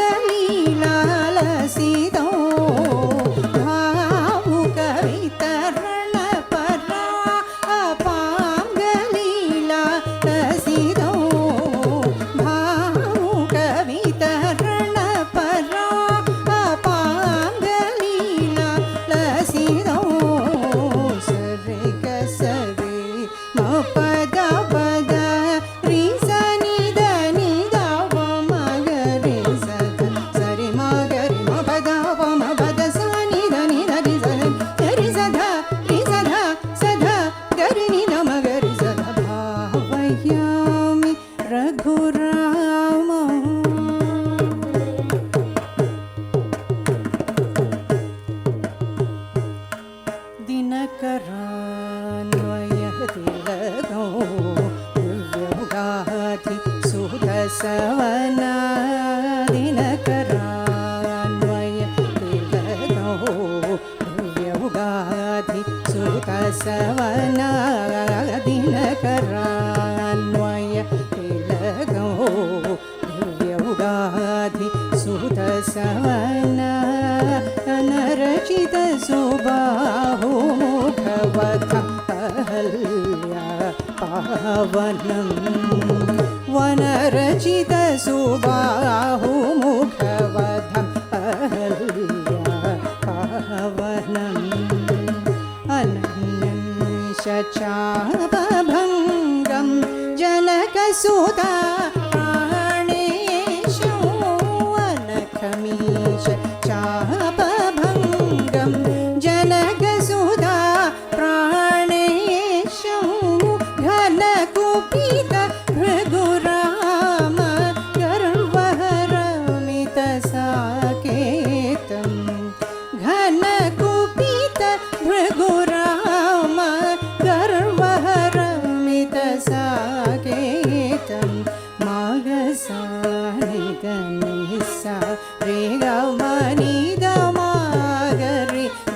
भावुकवितरणपरा अपाङ्गलीलालसितो भावुकवितरणपरा अपाङ्गलीलालसितो सरे ग सरे म पद पद रि स नि द नि द प म ग रे स ध सरि म ग रि म पद प म पद स नि द रि स ध रि स ध ग रि नि द म ग रि स ध भावयामि रघुरामं दिनकरान्वयतिलकौ बसवन अनरचित सुबाहु मुखवतं अहल्या पावनं वनरचित सुबाहु मुखवतं अहल्या पावनम् अनन्यं शचापभङ्गं जनकसुता प्राणेशो अनखमीश चापभङ्गं जनकसुता प्राणेशो घनकुपित भृगुराम गर्वहरमितसाकेतं घनकुपित भृगुराम गर्वहरमितसाकेतं मागसानिगनिसा रे गमनिदमागरि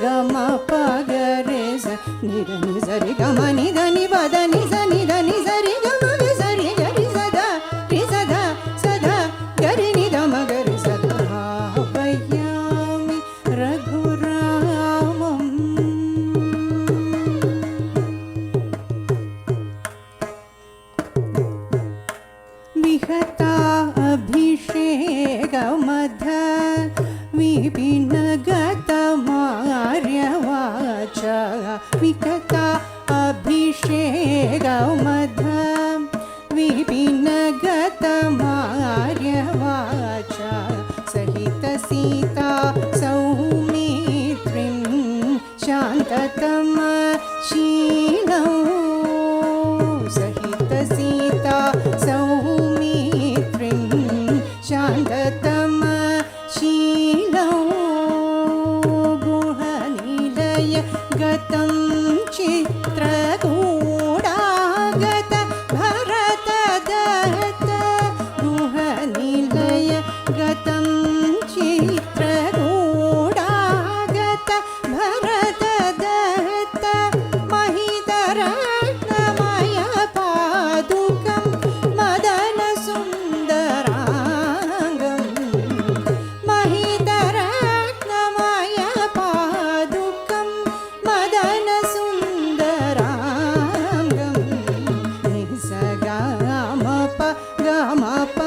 गमपगरे स निधनि सरि गमनिधनि पदनि स निधनि सरि गमगि सरि गरि सदा रि सदा सदा गरि निधमगरि सदा भावयामि रघुरामम् विहता अभिषेकमध विपिनगतमार्यवाच विकता अभिषेकमध विपिनगतमार्यवाच सहित सीता सौमित्रिं शान्ततमशीलौ सहित सीता सौमित्रिं शान्ततमशीलौ गुहनिलय गतं चित्रकूटागत भरतदत्त गुहनिलय गतं चित्रकूटागत भरतदत्त महितरत्नमय पादुकं मदनसुन्दराङ्गं महितरत्नमय पादुकं मदनसुन्दराङ्गं निसगामप गमप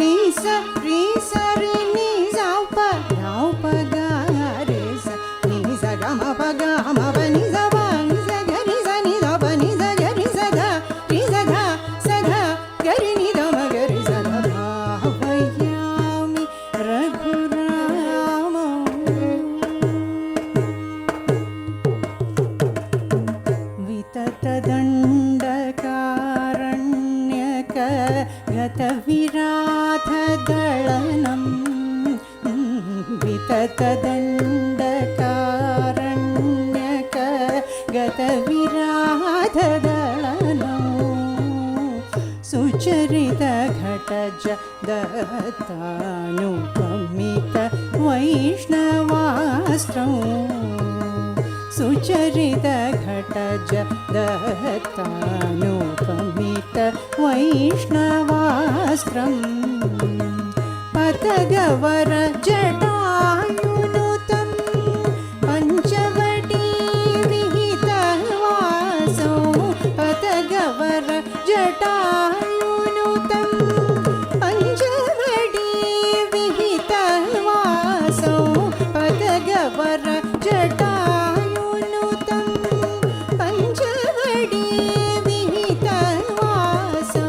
निस रिस रि निजौप गौप गारे स निस गमप गमप निस प निस गरि स निस प निस गरि सदा रि सदा सदा गरि निधम गरि सदा भावयामि रघुरामम् विततदण्डकारण्यक गतविराधदळनं विततदण्डकारण्यक गतविराधदळनं सुचरितघटज दत्तानुपमित वैष्णवास्त्रौ सुचरितघटज दत्तानुपमित वैष्णवास्त्रं पतगवर जटायुनुतं पञ्चवटी विहितवासौ पतगवर जटायुनुतं पञ्चवटी विहितवासौ पतगवर जटायुनुतं पञ्चवटी विहितवासौ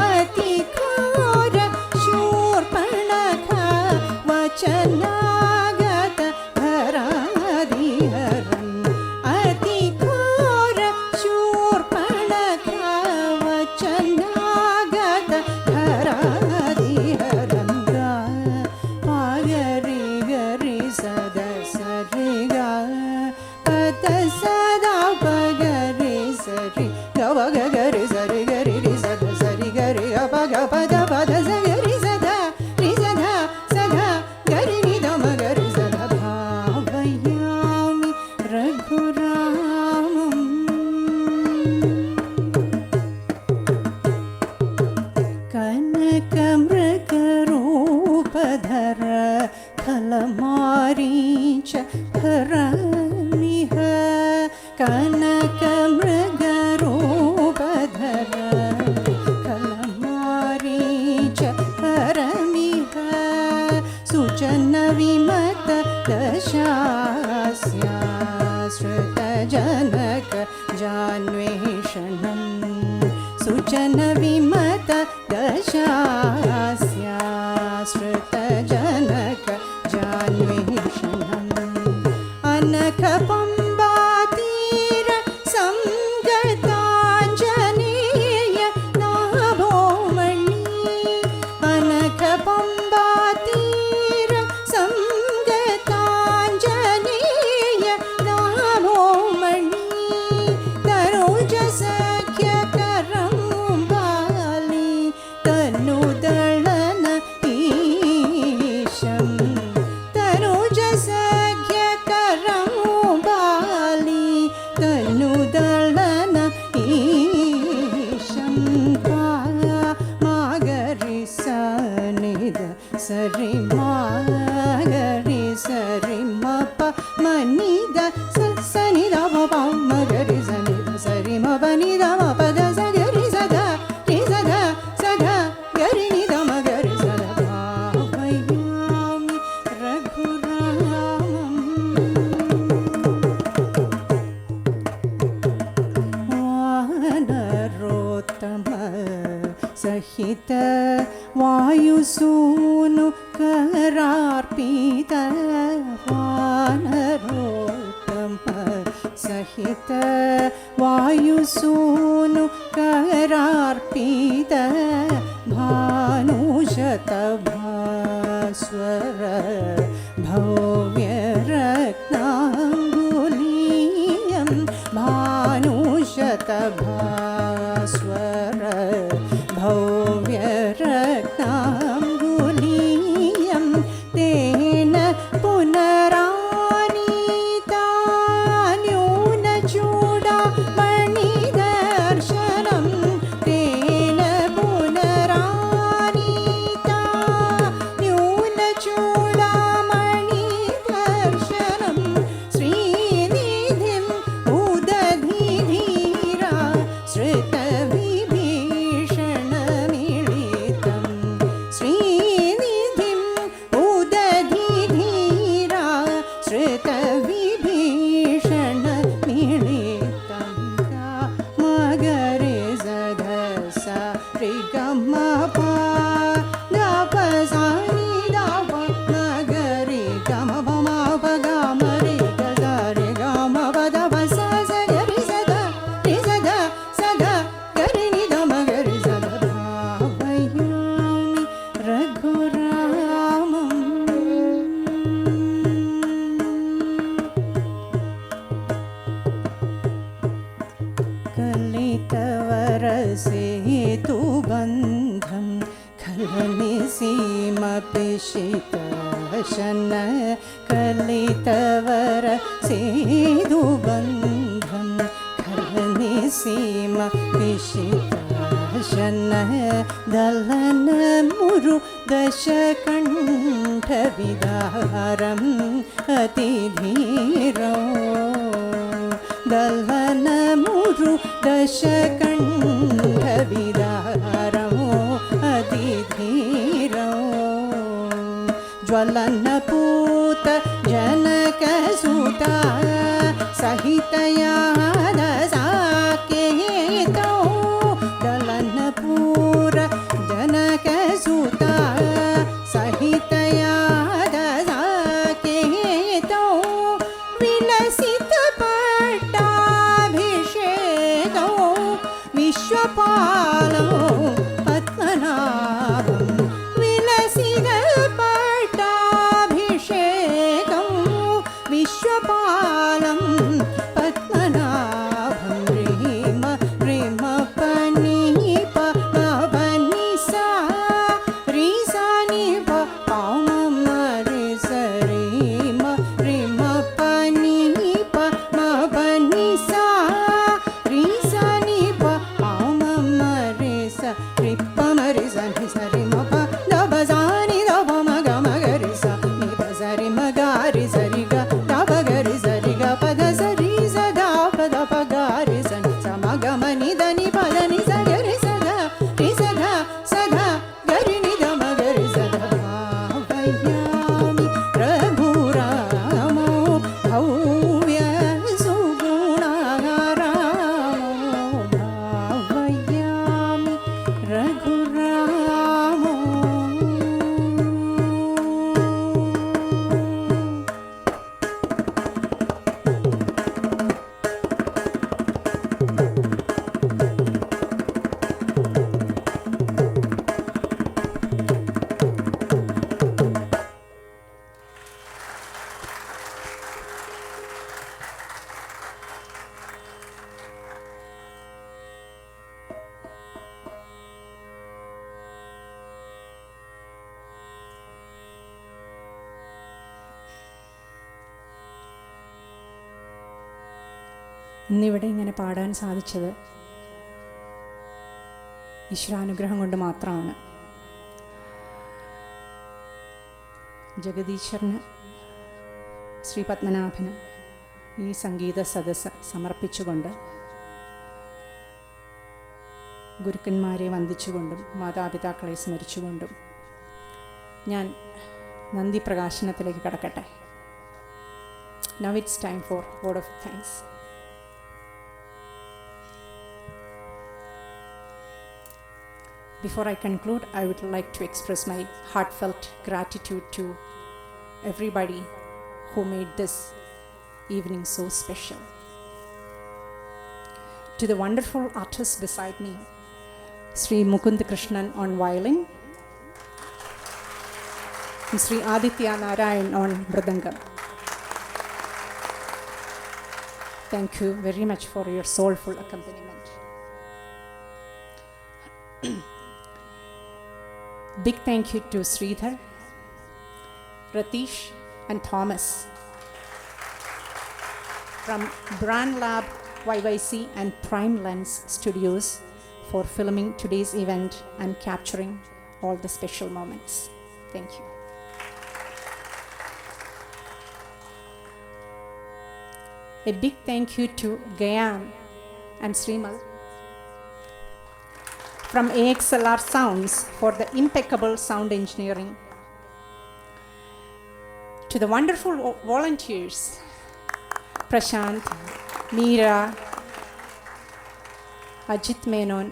अतिघोर शूर्पणखा वचनागत धराधिहरन् अतिघोर शूर्पणखा वचनागत जान्वेषणं सुजनविमत दशास्याश्रितजनक जान्वेषणम् अनखपम्बातीर संगताञ्जनेय नाभोमणि अनखपम्बातीर संगताञ्जनेय नाभोमणि तरुजसख्यकरं बाली तनुदळन ईशं तनुजसख्यकरं बाली तनुदळन ईशं मागरि सनिद सरि मागरि सरि मप मनिद सनिद मप मगरि सनिद सरि मप निद मप द सगरि सदा रि सदा सदा गरि निद मगरि सदा भावयामि रघुरामम् वानरोत्तम सहित वायुसूनु करार्पित वानरोत्तम सहित वायुसूनु करार्पित भानुशत भास्वर भव्यरत्नाङ्गुलीयं भानुशत भास्वर भव्यरत्नाङ्गुलीयं तेन पुनरानीता न्यूनचूडामणिदर्शनं तेन पुनरानीता न्यूनचूडामणिदर्शनं श्रीनिधिम् उदधिधीरा श्रुतविभीषणमिलितं श्रीनिधिम् उदधिधीरा श्रुतविभीषणमिलितं मगरे सधस ऋगमप दपसानि दप मगरे गमप मप गमरे गरे गमप दप सगरि सदा रि सदा सदा गरि निद मगरि सदा भावयामि रघुरामम् कलितवरसेतुबन्धं खलनिसीमपिशितशन कलितवरसेतुबन्धं खलनिसीमपिशितशन दलनमुरु दशकण्ठविदारम् अतिधीरो दलनमुरु दशकण्ठविदारमो अतिधीरो ज्वलनपूत जनकसुता सहितयाद साकेतौ दलनपूर जनकसुता सहितयाद साकेतौ विलसित पट्टाभिषेकौ विश्वपालौ पद्मनाभं विलसित पट्टाभिषेकौ विश्वपालं पद्मनाभं ह्रीम ह्रीम पनीप मपनिसा रीसा निप पामम रि सरीम ह्रीम पनीप मपनिसा रीसा निप पामम ഇന്നിവിടെ ഇങ്ങനെ പാടാൻ സാധിച്ചത് ഈശ്വരാനുഗ്രഹം കൊണ്ട് മാത്രമാണ്. ജഗദീശ്വരന്, ശ്രീ പത്മനാഭന് ഈ സംഗീത സദസ്സ് സമർപ്പിച്ചുകൊണ്ട്, ഗുരുക്കന്മാരെ വന്ദിച്ചുകൊണ്ടും മാതാപിതാക്കളെ സ്മരിച്ചുകൊണ്ടും ഞാൻ നന്ദി പ്രകാശനത്തിലേക്ക് കടക്കട്ടെ. Now it's time for word of thanks. Before I conclude, I would like to express my heartfelt gratitude to everybody who made this evening so special. To the wonderful artists beside me, Sri Mukund Krishnan on violin, and Sri Aditya Narayan on mridangam. Thank you very much for your soulful accompaniment. Big thank you to Sridhar, Ratish and Thomas from Brand Lab YYC and Prime Lens Studios for filming today's event and capturing all the special moments. Thank you. A big thank you to Gayan and Srimal from AXLR Sounds for the impeccable sound engineering. To the wonderful volunteers, Prashant, Meera, Ajit Menon,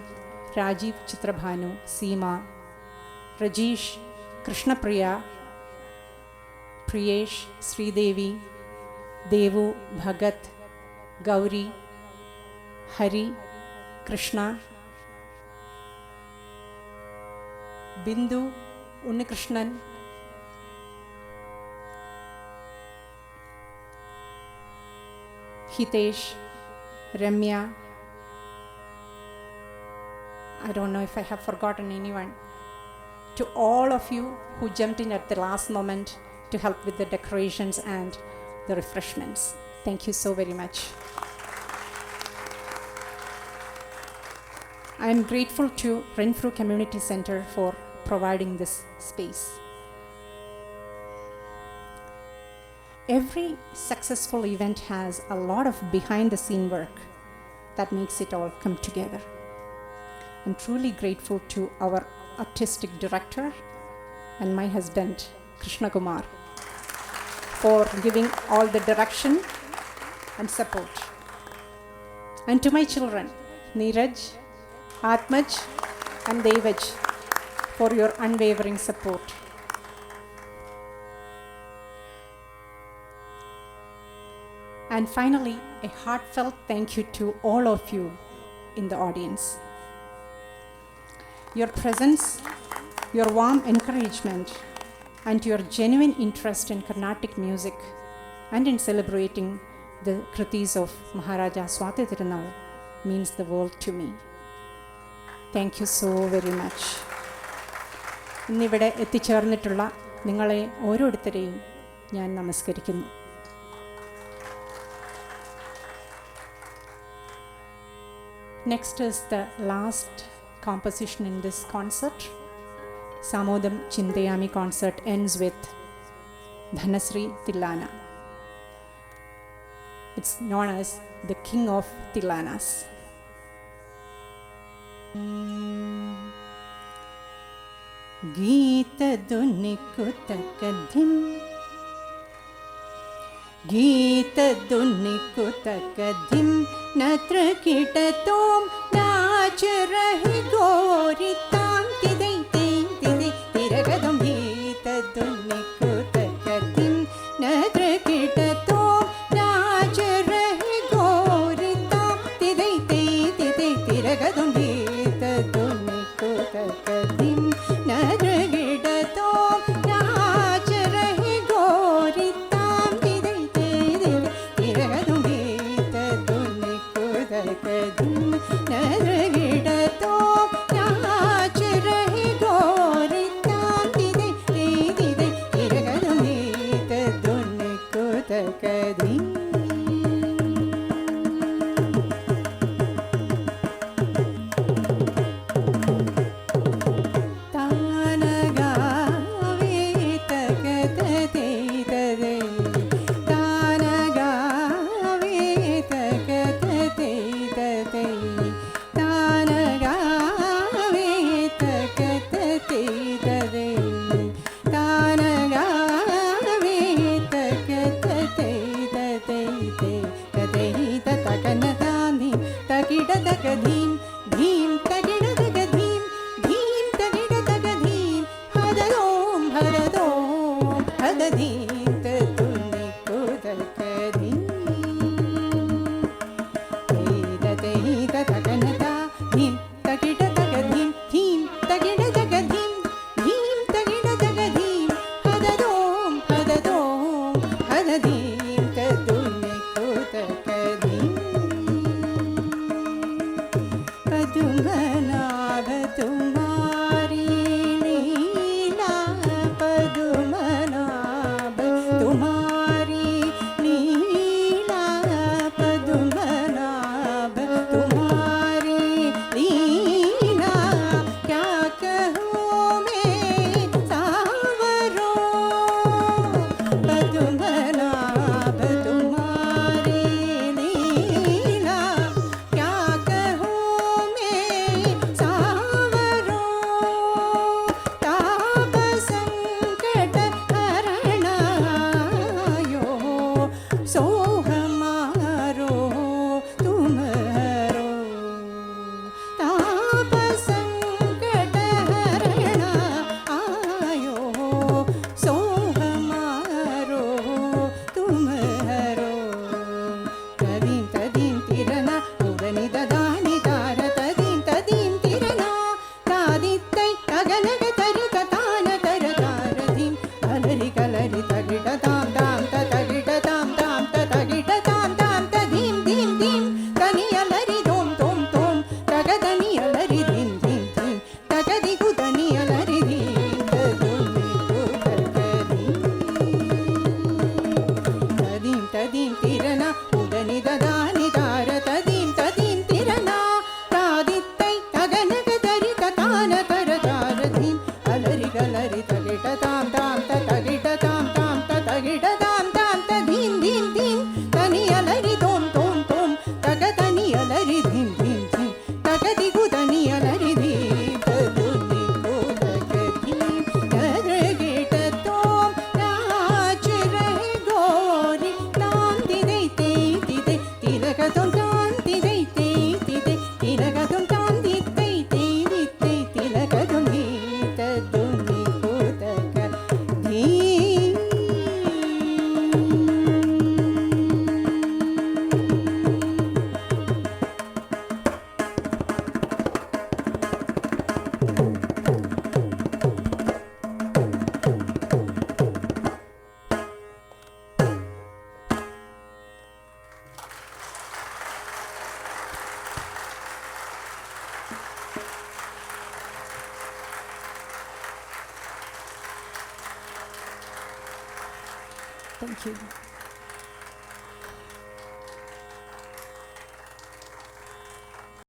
Rajiv Chitrabhanu, Seema, Rajesh, Krishna Priya, Priyesh, Sridevi, Devu, Bhagat, Gauri, Hari, Krishna, Bindu, Unnikrishnan, Hitesh, Ramya. I don't know if I have forgotten anyone. To all of you who jumped in at the last moment to help with the decorations and the refreshments. Thank you so very much. I am grateful to Renfrew Community Center for providing this space. Every successful event has a lot of behind the scene work that makes it all come together. I'm truly grateful to our artistic director and my husband Krishna Kumar for giving all the direction and support. And to my children, Neeraj, Atmaj and Devaj, for your unwavering support. And finally, a heartfelt thank you to all of you in the audience. Your presence, your warm encouragement, and your genuine interest in Carnatic music and in celebrating the kritis of Maharaja Swati Tirunal means the world to me. Thank you so very much. ഇന്നിവിടെ എത്തിച്ചേർന്നിട്ടുള്ള നിങ്ങളെ ഓരോരുത്തരെയും ഞാൻ നമസ്കരിക്കുന്നു. Next is the last composition in this concert. Samodam Chintayami concert ends with Dhanasri Tillana. It's known as the King of Tillanas. Geeta Dunikutakadim, Geeta Dunikutakadim, Natra Kitatom, Nach Rahi Goritam, Tidai Tidai Tiragadam, Geeta Dunikutakadim, Natra Kitatom, Nach Rahi Goritam, Tidai Tidai Tiragadam, Geeta Dunikutakadim. Padmanabha तुम्हारी लीला पद्मनाभ तुम्हारी लीला पद्मनाभ तुम्हारी लीला क्या कहूँ मैं सावरों पद्मनाभ तुम्हारी लीला क्या कहूँ मैं सावरों ताप संकट हरणायो सो हमारो तुम्हारो ताप संकट हरण आयो सो हमारो तुम्हारो तदीं तदीं तिरना उदनि ददानि तार तदीं तदीं तिरना तादित्तै तगनग तरित तान तर तारधीं कलरि कलरि तगिट तां तां तगिट तां तां तगिट तां तां तदीं दीं दीं तनियलरि दों तों तों तगदनियलरि दीं दीं दीं तगदिगु दनियलरि दीं तदीं तदीं तिरना उदनि ददानि तार तदीं तदीं तिरना तादित्तै तगनग तरित तान तर तारधीं अलरि गलरि तगिट तां तां तगिट तां तां तगिट तां तां तदीं दीं दीं तनियलरि दों तों तों तगदनियलरि दीं दीं दीं तगदिगु दनियलरि दीं तदुनिगु तगदीं तद्रगिट तों नाच रहे गोरी तांति दैते तिदे तिलकतों तांति दैते तिदे तिलकतों तांति दैते दिते तिलकतों तदुनिगु तगदीं Thank you.